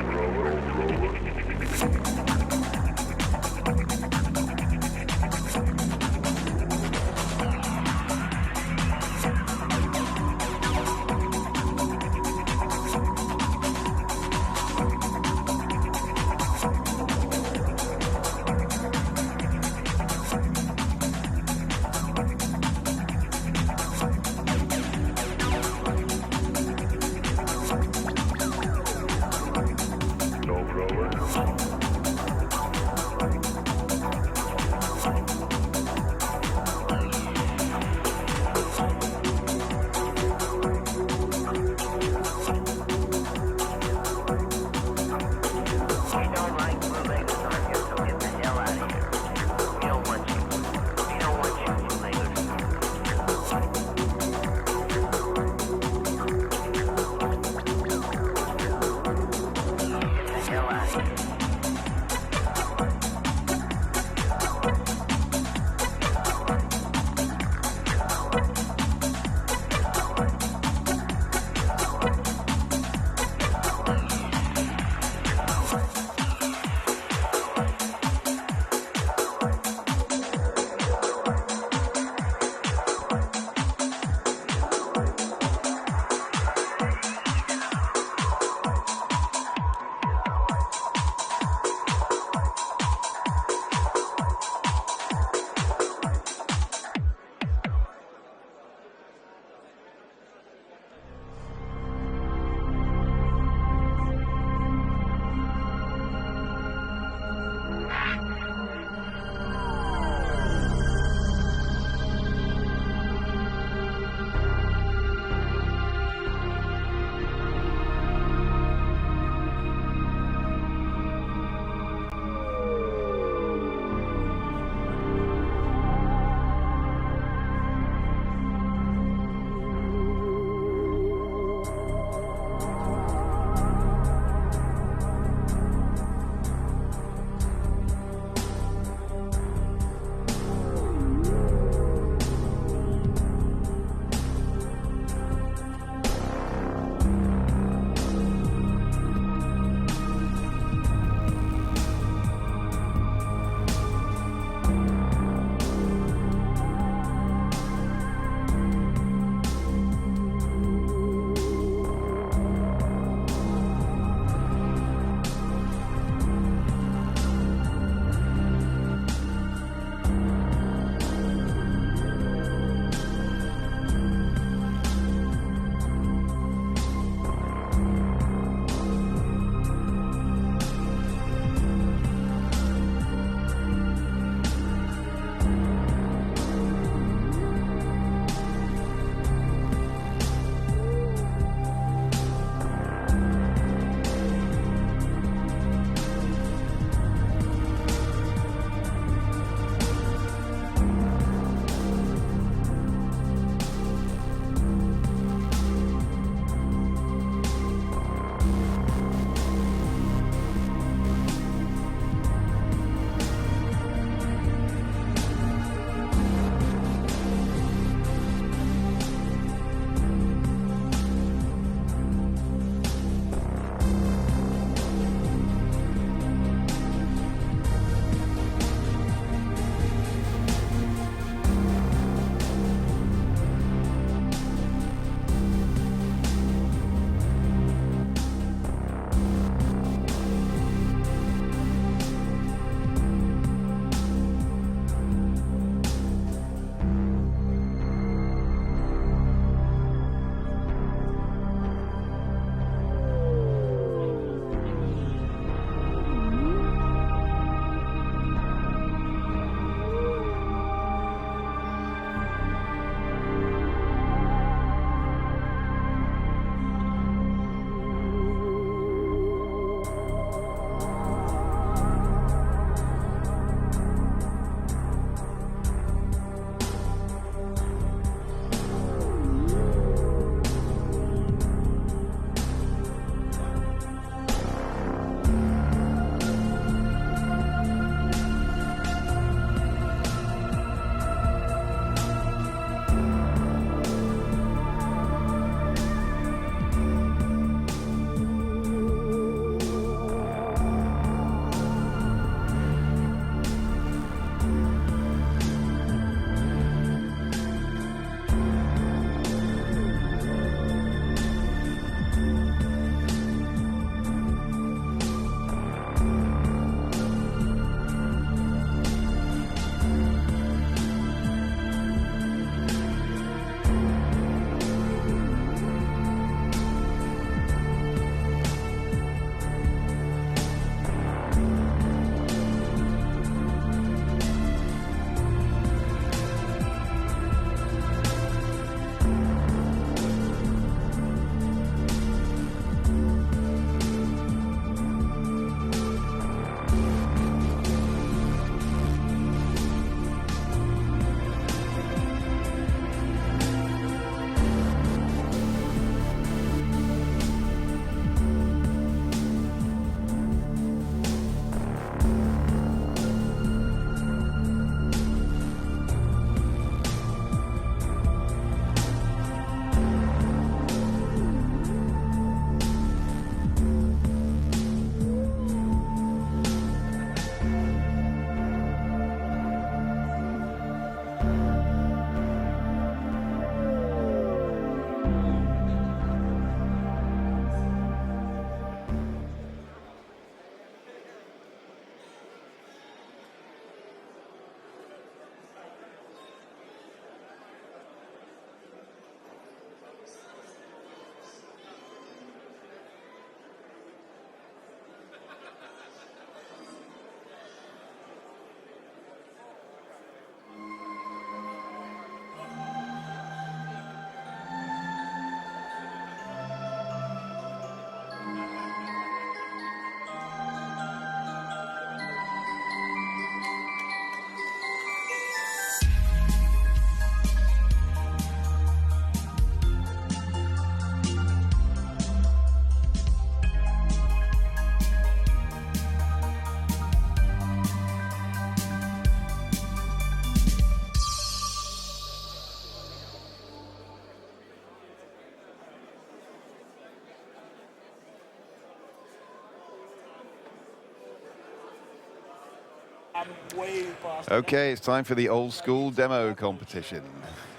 Okay, it's time for the old school demo competition.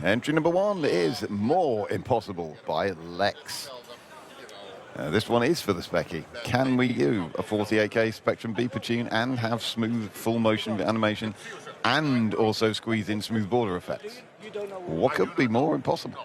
Entry number 1 is More Impossible by Lex. This one is for the Specky. Can we do a 48K Spectrum beeper tune and have smooth full motion animation and also squeeze in smooth border effects? What could be more impossible?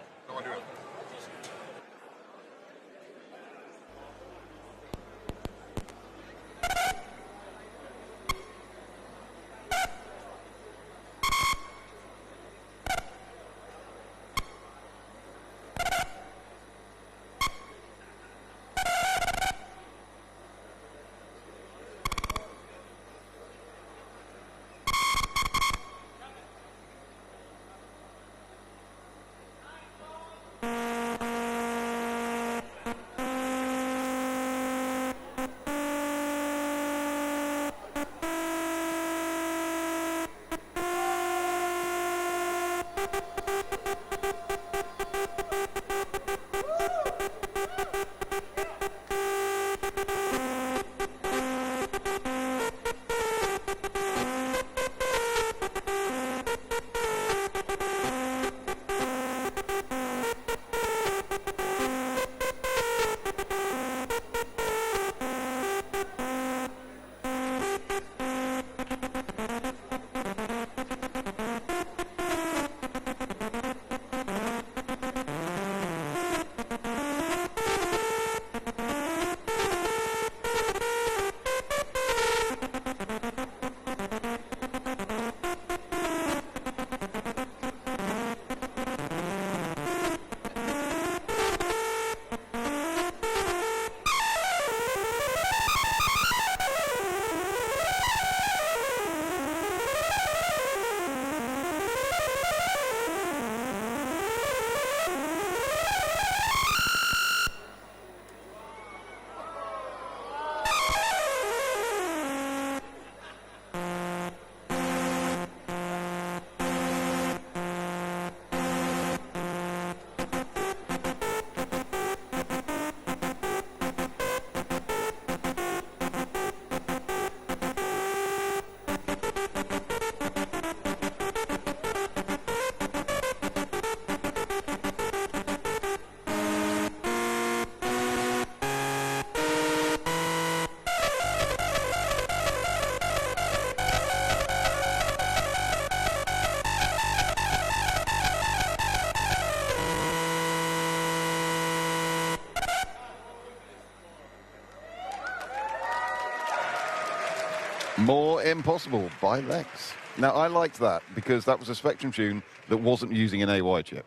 More Impossible by Lex. Now, I liked that because that was a Spectrum tune that wasn't using an AY chip.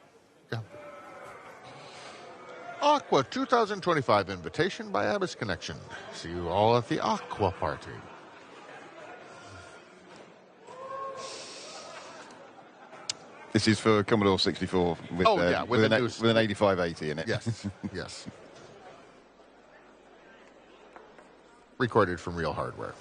Yeah. Aqua 2025 invitation by Abbas Connection. See you all at the Aqua party. This is for Commodore 64 with, with an 8580 in it. Yes, yes. Recorded from real hardware.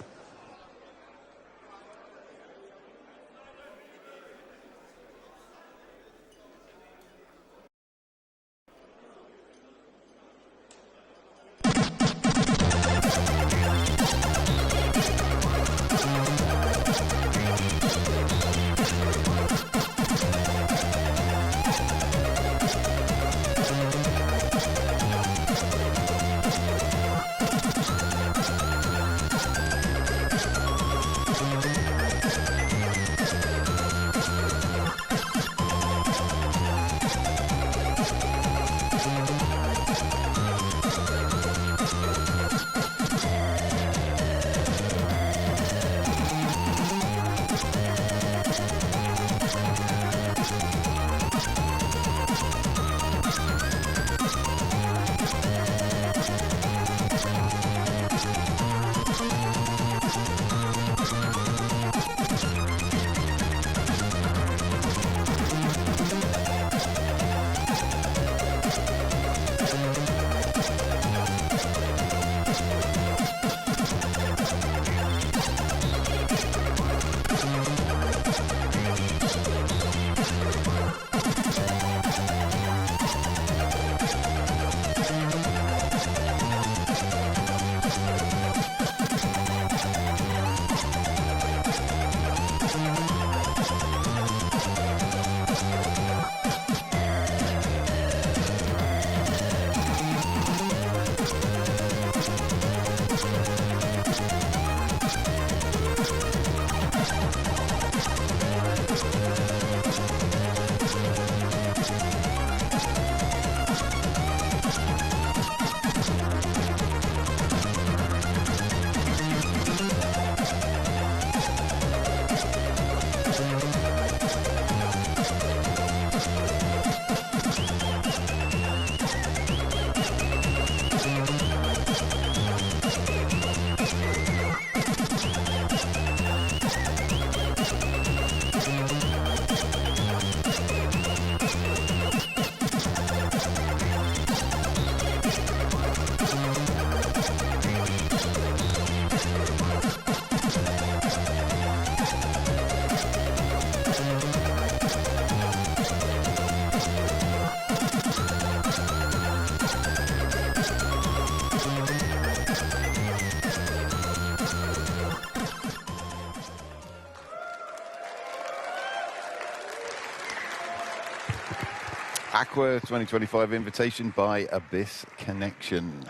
Aqua 2025 invitation by Abyss Connection.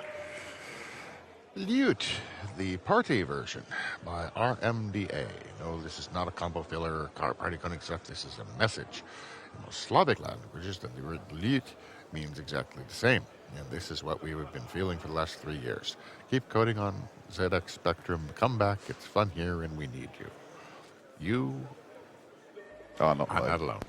Lute, the party version by RMDA. No, this is not a combo filler or car party coding stuff. This is a message. In most Slavic languages, that the word Lute means exactly the same. And this is what we have been feeling for the last 3 years. Keep coding on ZX Spectrum. Come back. It's fun here, and we need you. You Oh, not are alone. not alone.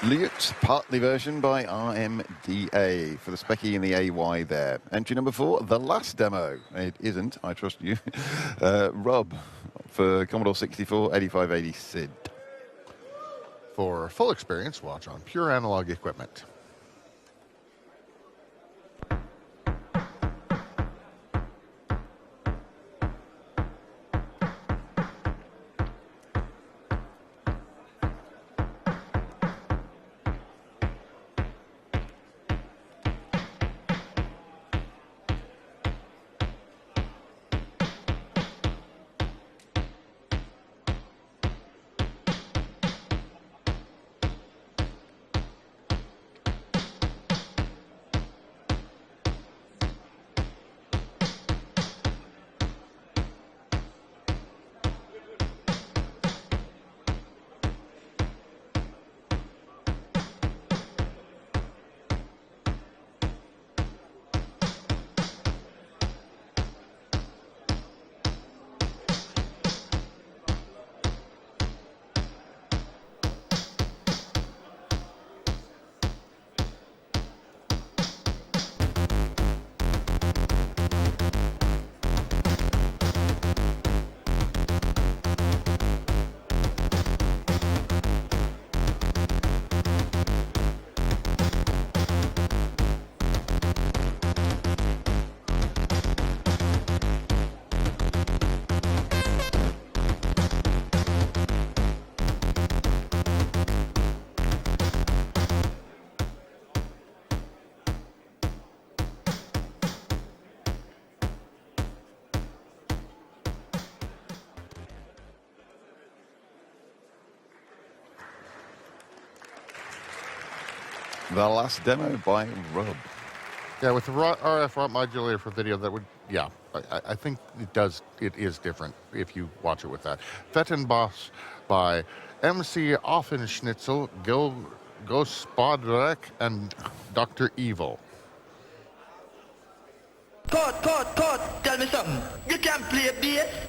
Lute, partly version by RMDA for the Specky and the AY there. Entry number 4, the last demo. It isn't, I trust you. Rob for Commodore 64, 8580 SID. For full experience, watch on Pure Analog Equipment. The last demo by Rob. Yeah, with the RF modulator for video, that would, yeah, I think it is different if you watch it with that. Fettenboss by MC Offenschnitzel, Gil Gospodarek, and Dr. Evil. Code, tell me something. You can't play bass?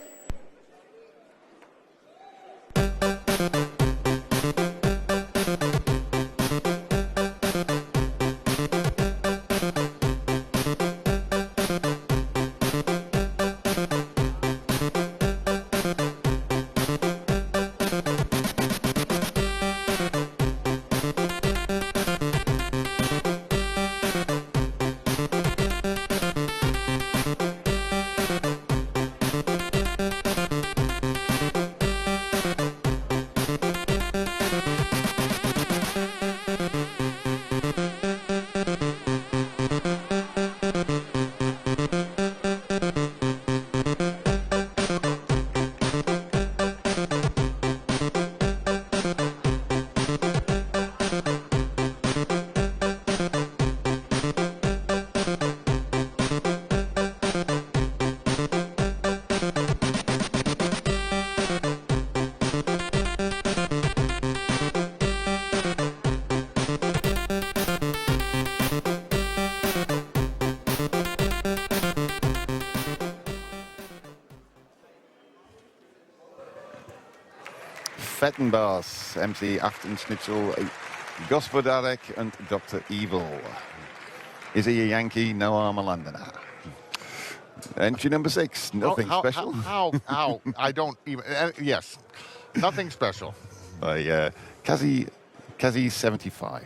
Fettenbass, MC Aftenschnitzel, Gospodarek, and Dr. Evil. Is he a Yankee? No, I'm a Londoner. Entry number 6, nothing special. How? I don't even. Yes, nothing special. By Kazi 75.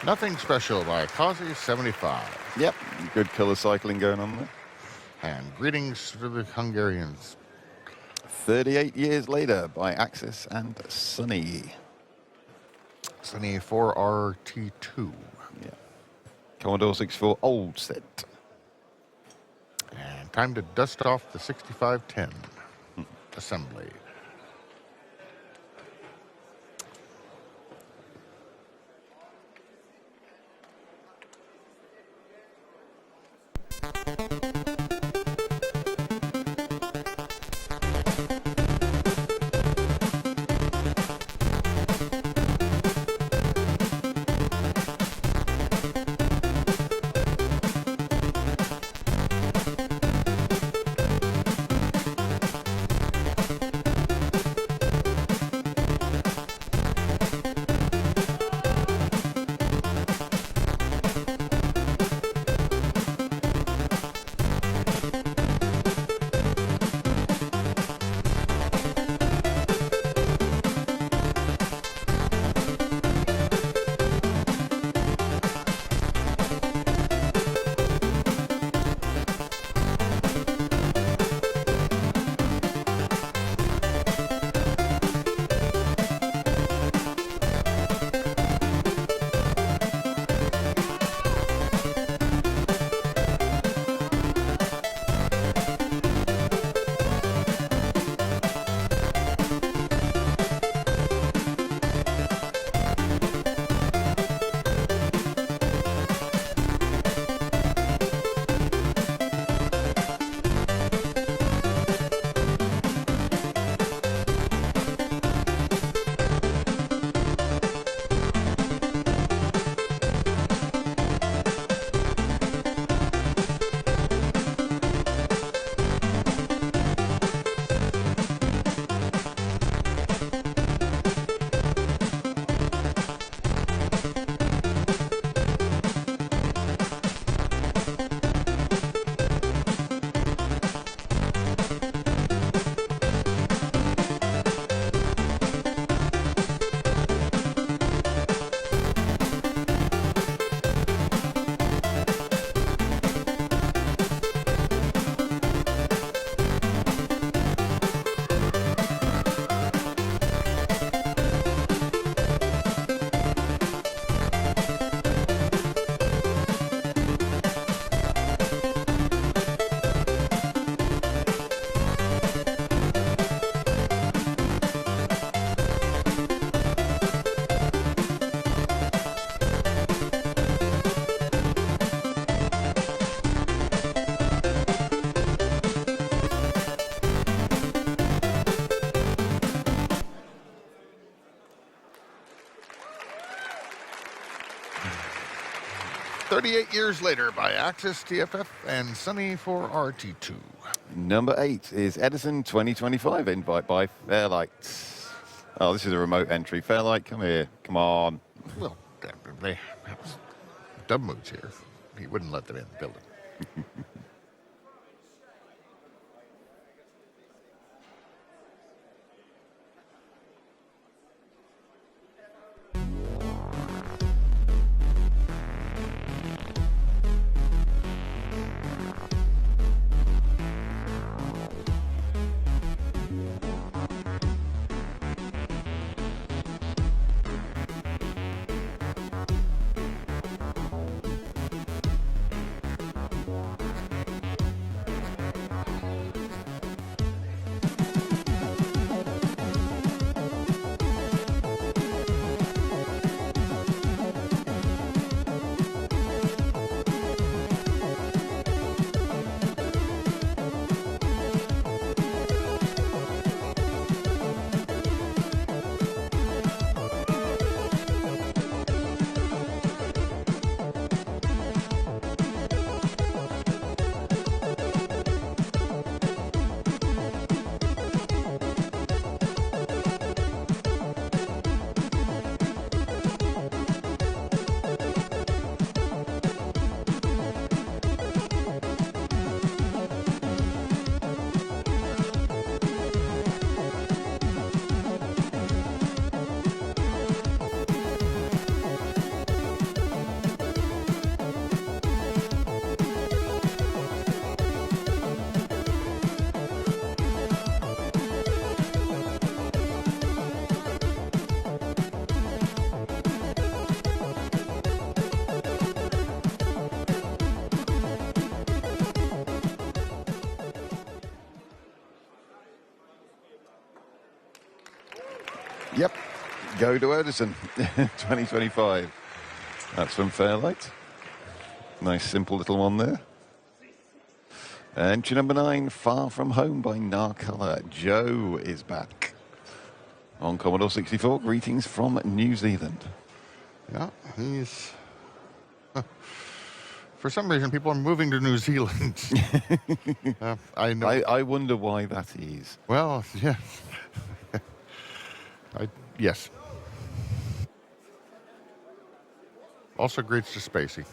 Nothing special by Kazi 75. Yep, good colour cycling going on there. And greetings to the Hungarians. 38 years later by Axis and Sunny. Sunny 4RT2. Yeah. Commodore 64 old set. And time to dust off the 6510 assembly. 38 years later by Axis TFF and Sunny for RT2. Number 8 is Edison 2025, invite by Fairlight. Oh, this is a remote entry. Fairlight, come here. Come on. Well, they have dub moods here. He wouldn't let them in the building. Yep. Go to Edison 2025. That's from Fairlight. Nice simple little one there. Entry number 9, Far From Home by Narcolour. Joe is back on Commodore 64. Greetings from New Zealand. Yeah, he's... For some reason, people are moving to New Zealand. I know. I wonder why that is. Well, yeah. Yes. Also greets to Spacey.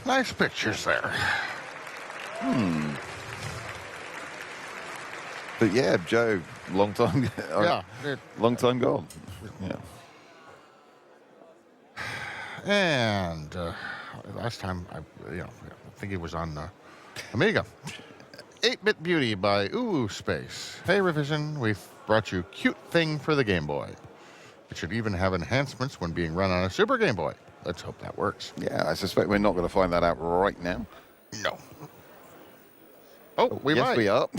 Nice pictures there. But yeah, Joe, long time. Yeah. Long time gone. Yeah. And last time, I think it was on Amiga. 8-Bit Beauty by Ooh Space. Hey, Revision, we've brought you Cute Thing for the Game Boy. It should even have enhancements when being run on a Super Game Boy. Let's hope that works. Yeah, I suspect we're not going to find that out right now. No. Oh, we yes, might. we are.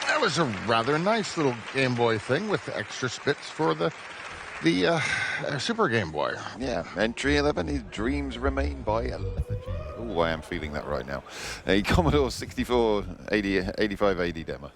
That was a rather nice little Game Boy thing with extra spits for the Super Game Boy. Yeah, entry 11 is Dreams Remain by Lethargy. Oh, I am feeling that right now. A Commodore 64 8580 demo.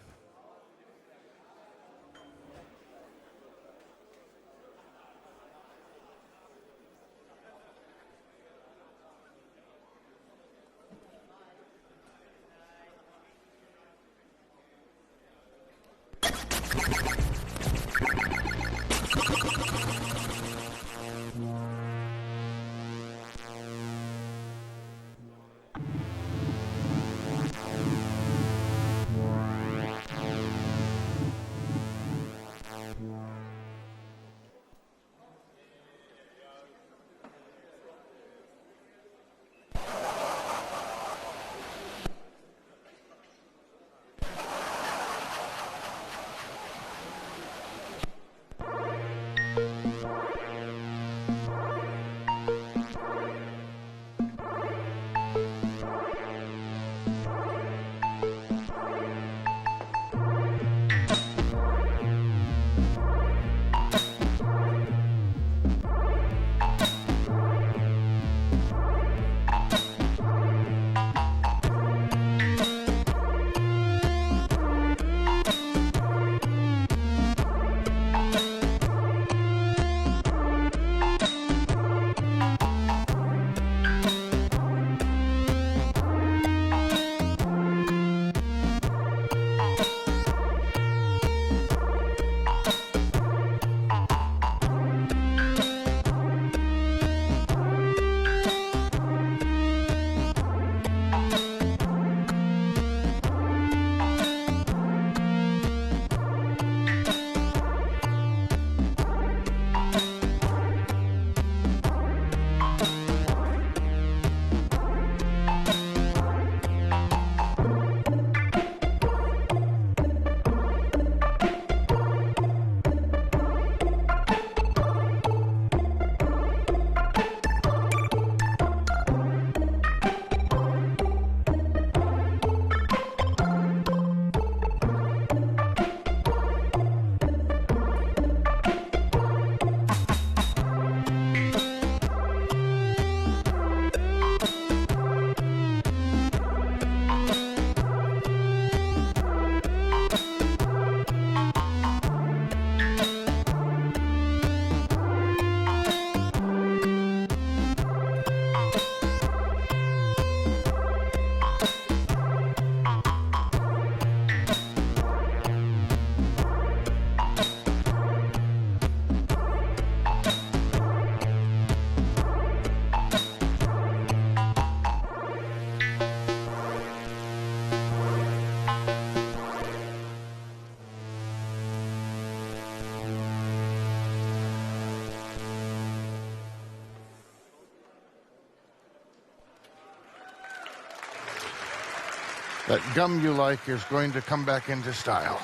That gum you like is going to come back into style.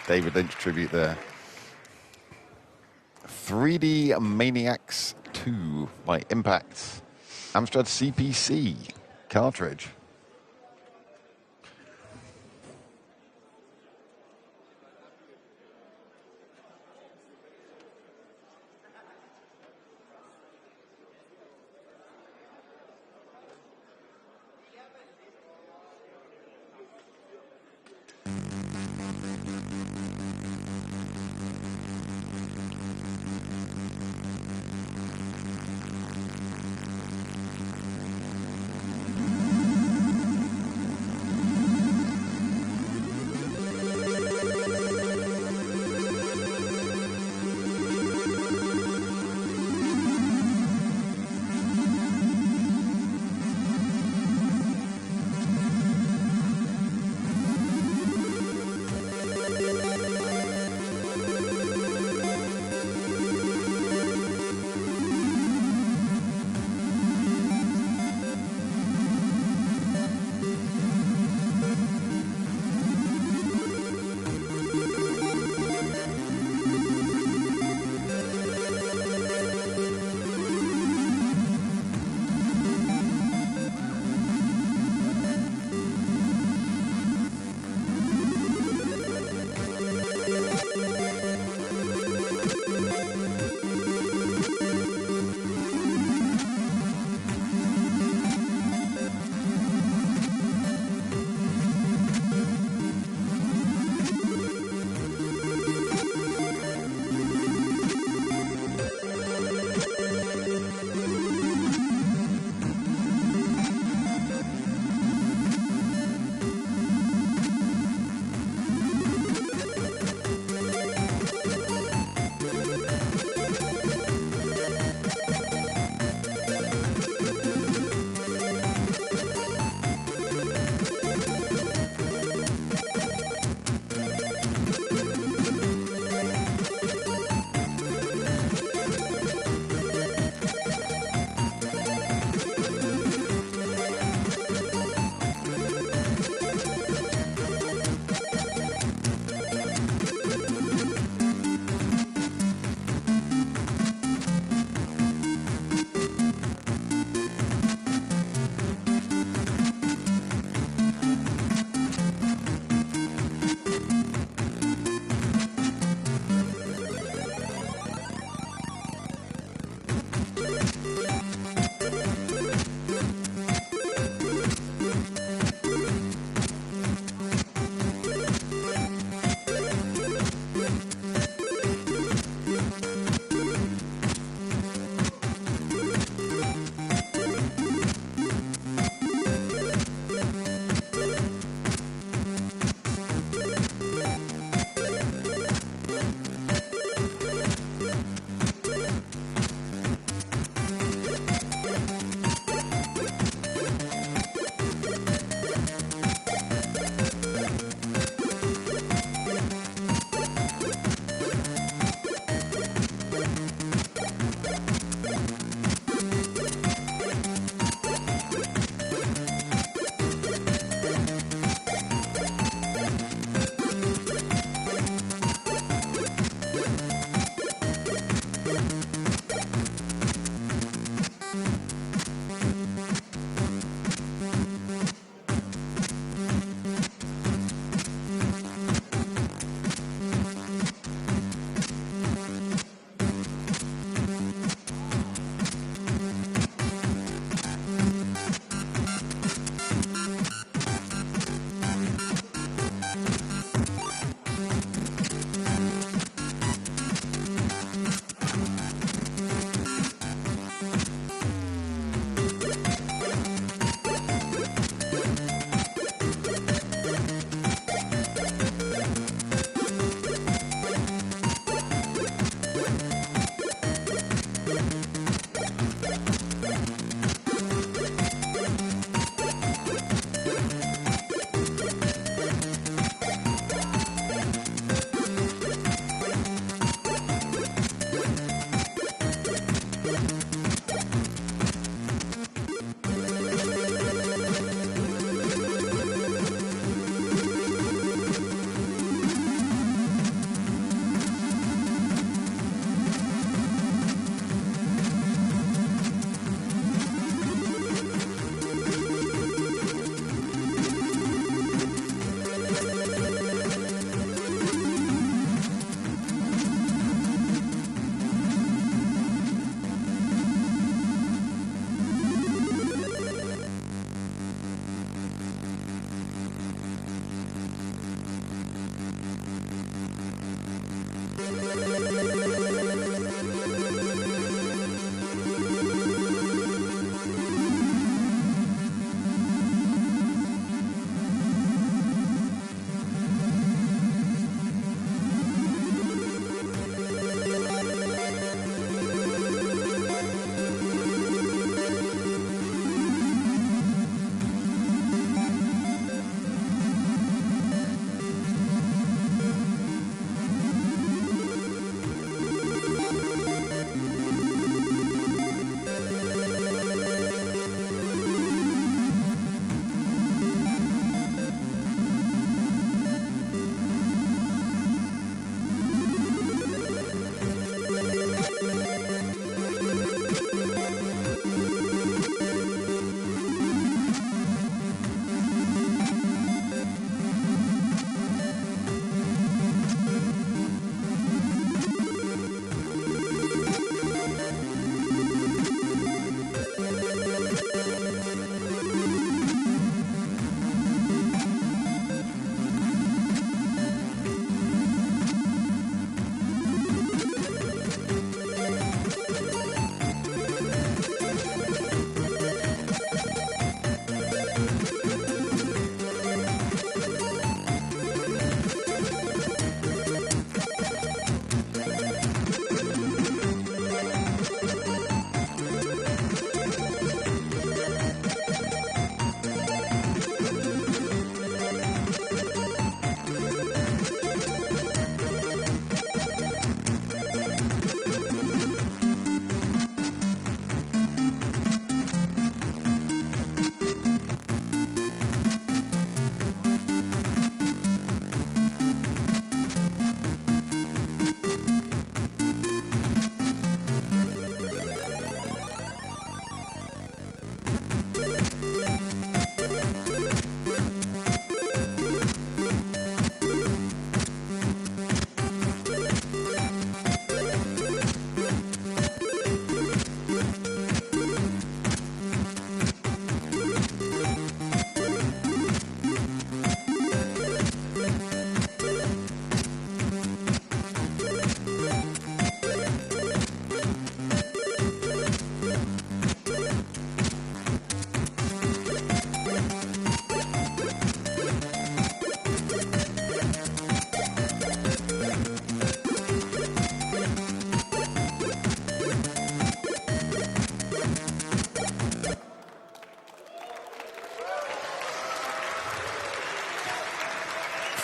David Lynch tribute there. 3D Maniacs 2 by Impact. Amstrad CPC cartridge.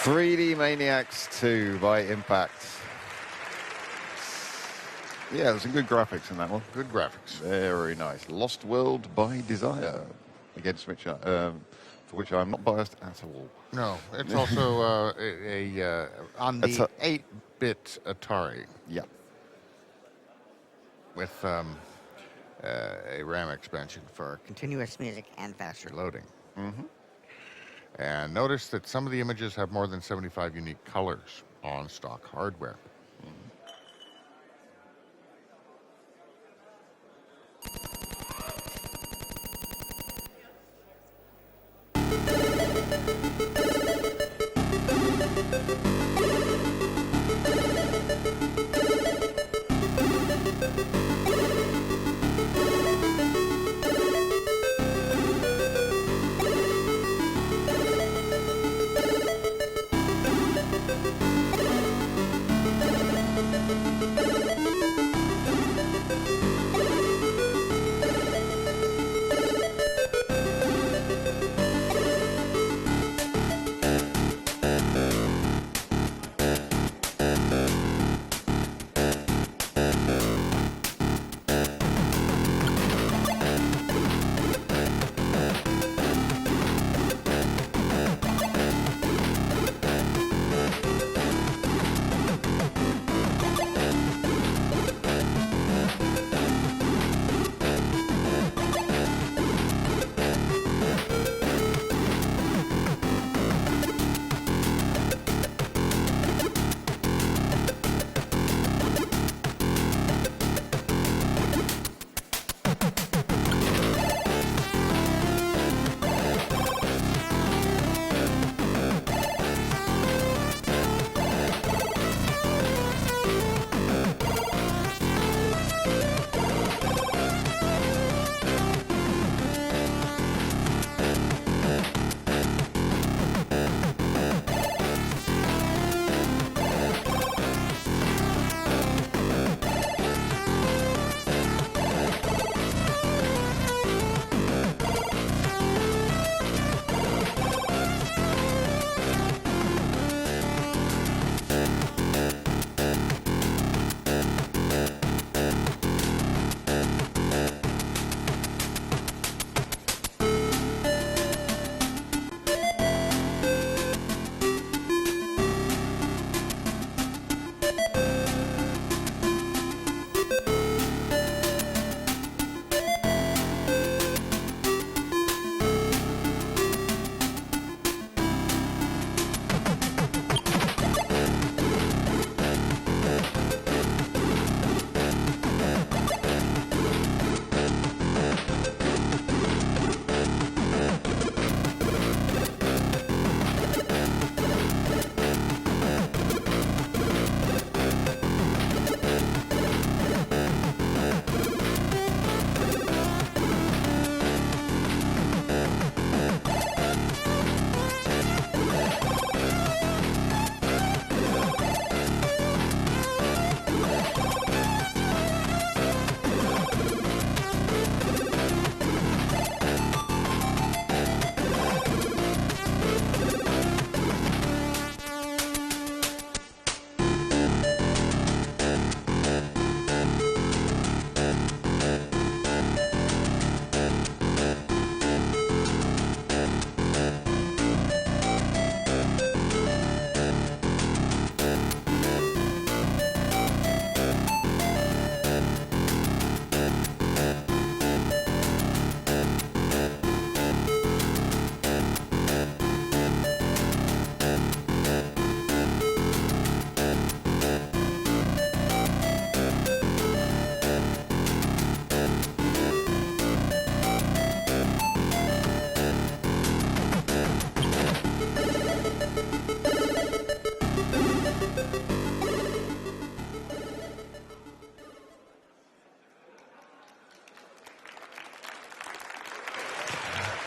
3D Maniacs 2 by Impact. Yeah, there's some good graphics in that one. Good graphics. Very nice. Lost World by Desire, against which for which I'm not biased at all. No, it's also on It's the a- 8-bit Atari Yeah. with a RAM expansion for continuous music and faster loading. And notice that some of the images have more than 75 unique colors on stock hardware.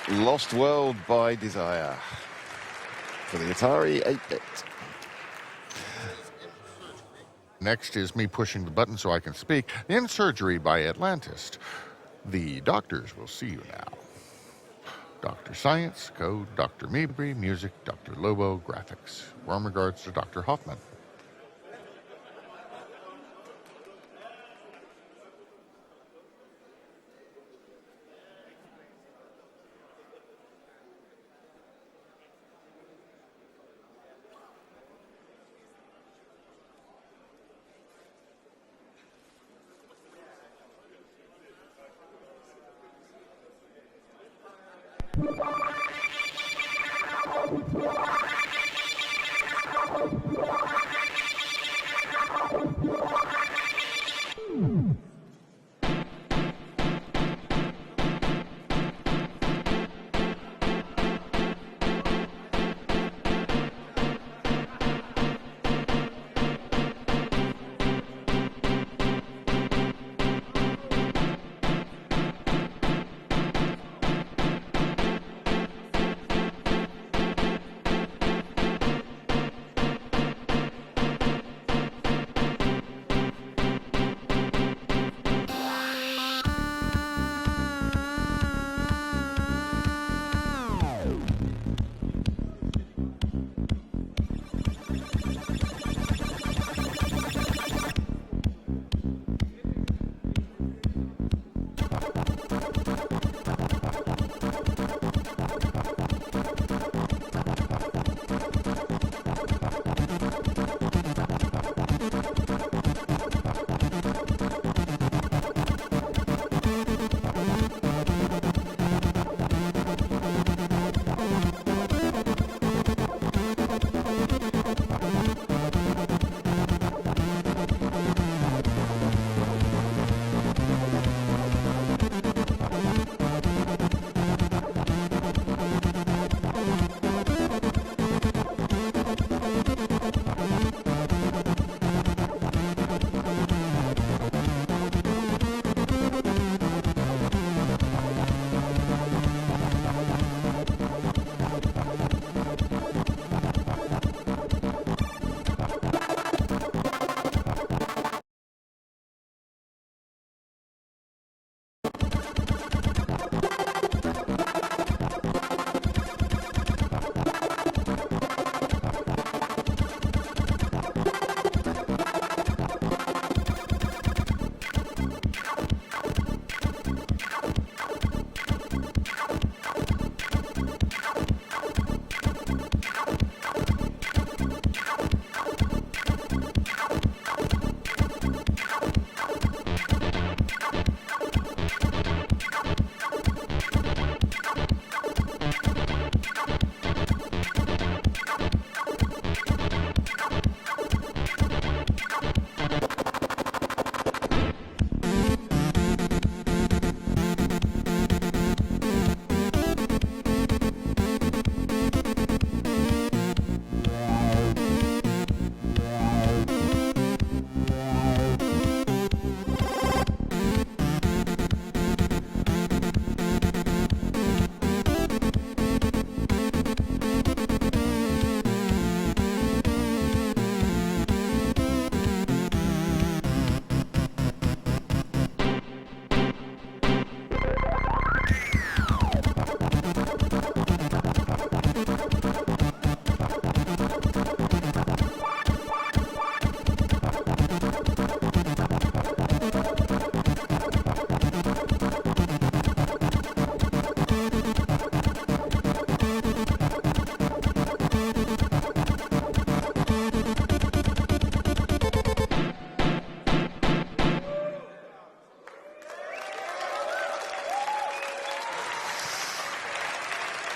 Lost World by Desire for the Atari 8-bit. Next is me pushing the button so I can speak. In Surgery by Atlantis. The doctors will see you now. Dr. Science, Code, Dr. Mabry, Music, Dr. Lobo, Graphics. Warm regards to Dr. Hoffman.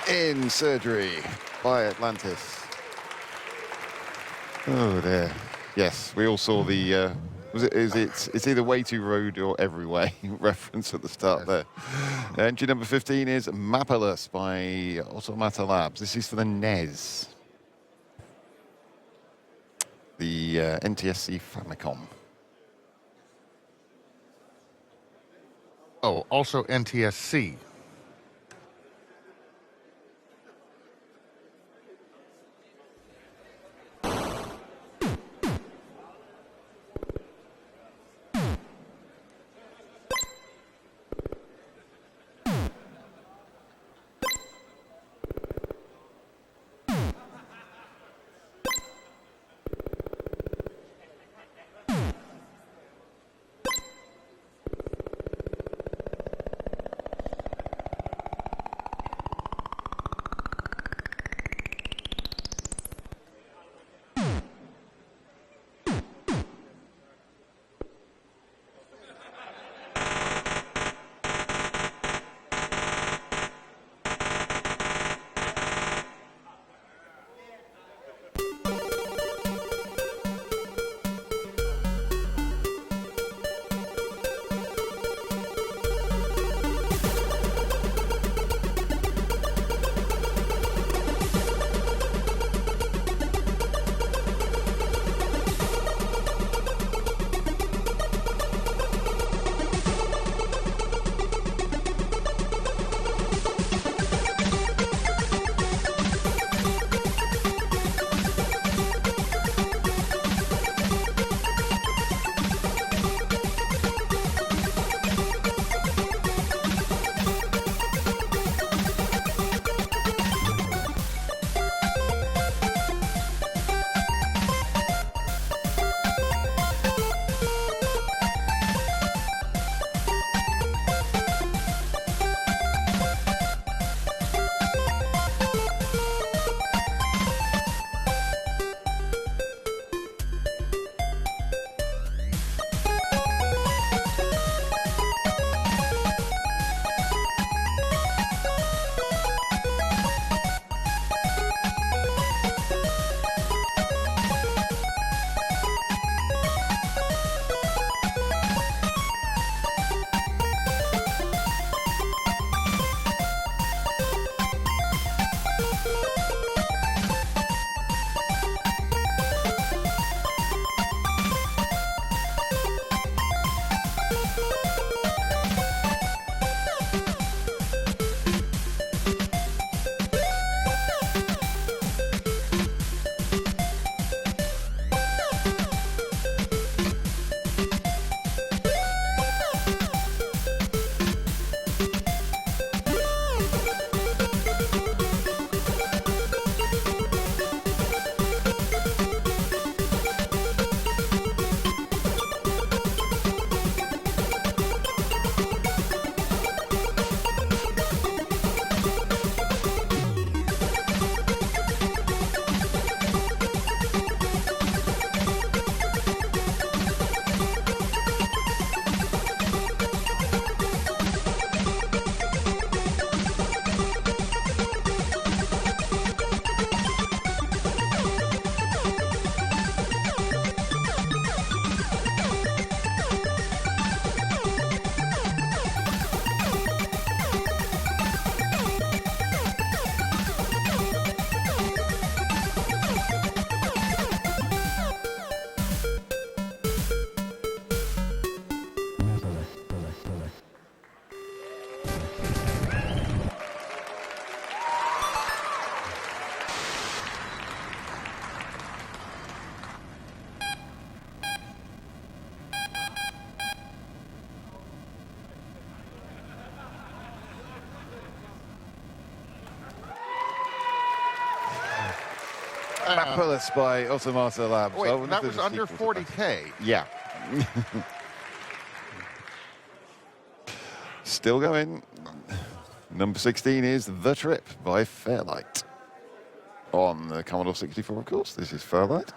In Surgery by Atlantis. Oh dear. Yes, we all saw the it's either Way to Road or Every Way reference at the start there. Entry number 15 is Mapalus by Automata Labs. This is for the NES. The NTSC Famicom. Oh, also NTSC. Fabulous by Automata Labs. Wait, I wonder that if was there's a under sequel to that. 40K. Yeah. Still going. Number 16 is The Trip by Fairlight. On the Commodore 64, of course. This is Fairlight.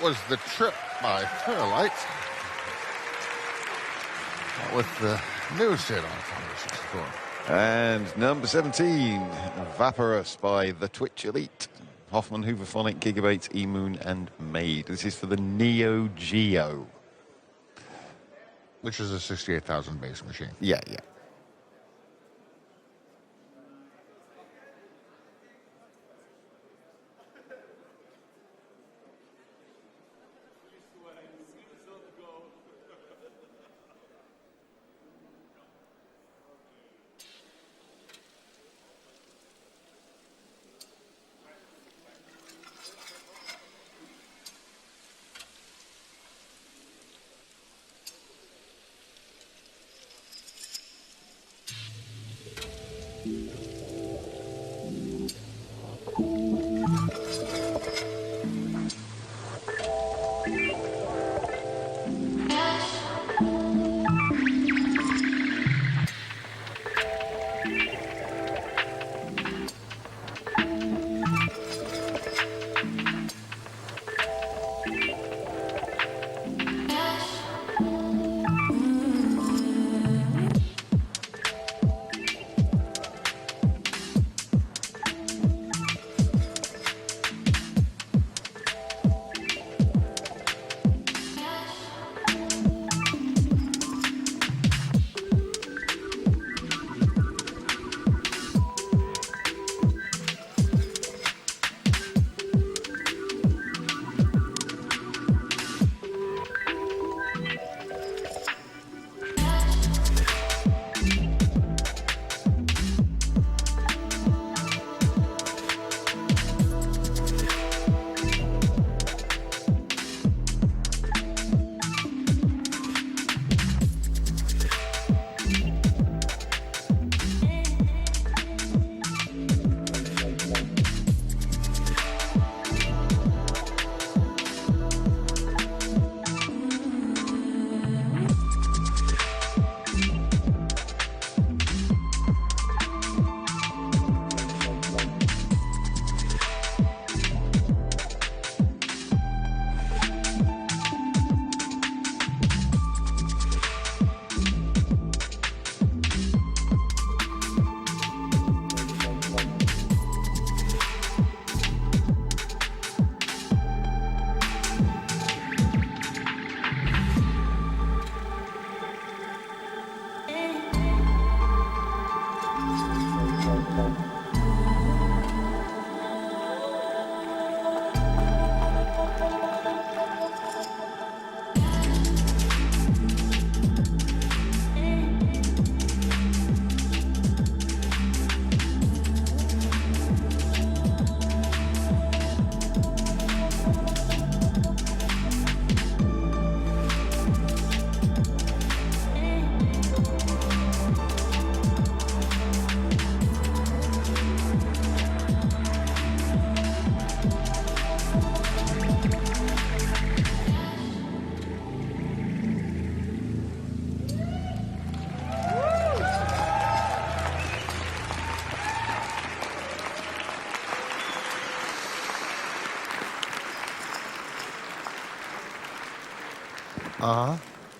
was The Trip by Fairlight. With the new sit on Commodore 64. And number 17, Vaporous by The Twitch Elite. Hoffman, Hooverphonic, Gigabates, eMoon, and Maid. This is for the Neo Geo. Which is a 68,000 base machine. Yeah, yeah.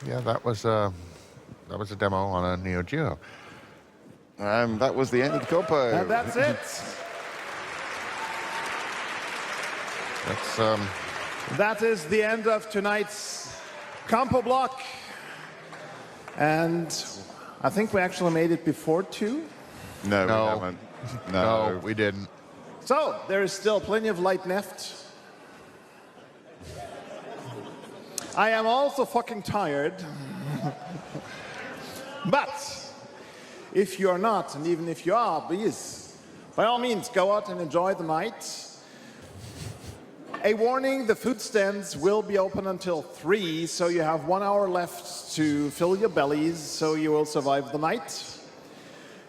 Yeah, that was a demo on a Neo Geo. And that was the end of the compo. And that's it. That's That is the end of tonight's compo block. And I think we actually made it before 2. No, No. we haven't. no, we didn't. So there is still plenty of light left. I am also fucking tired. But if you are not, and even if you are, please, by all means, go out and enjoy the night. A warning, the food stands will be open until 3, so you have 1 hour left to fill your bellies, so you will survive the night.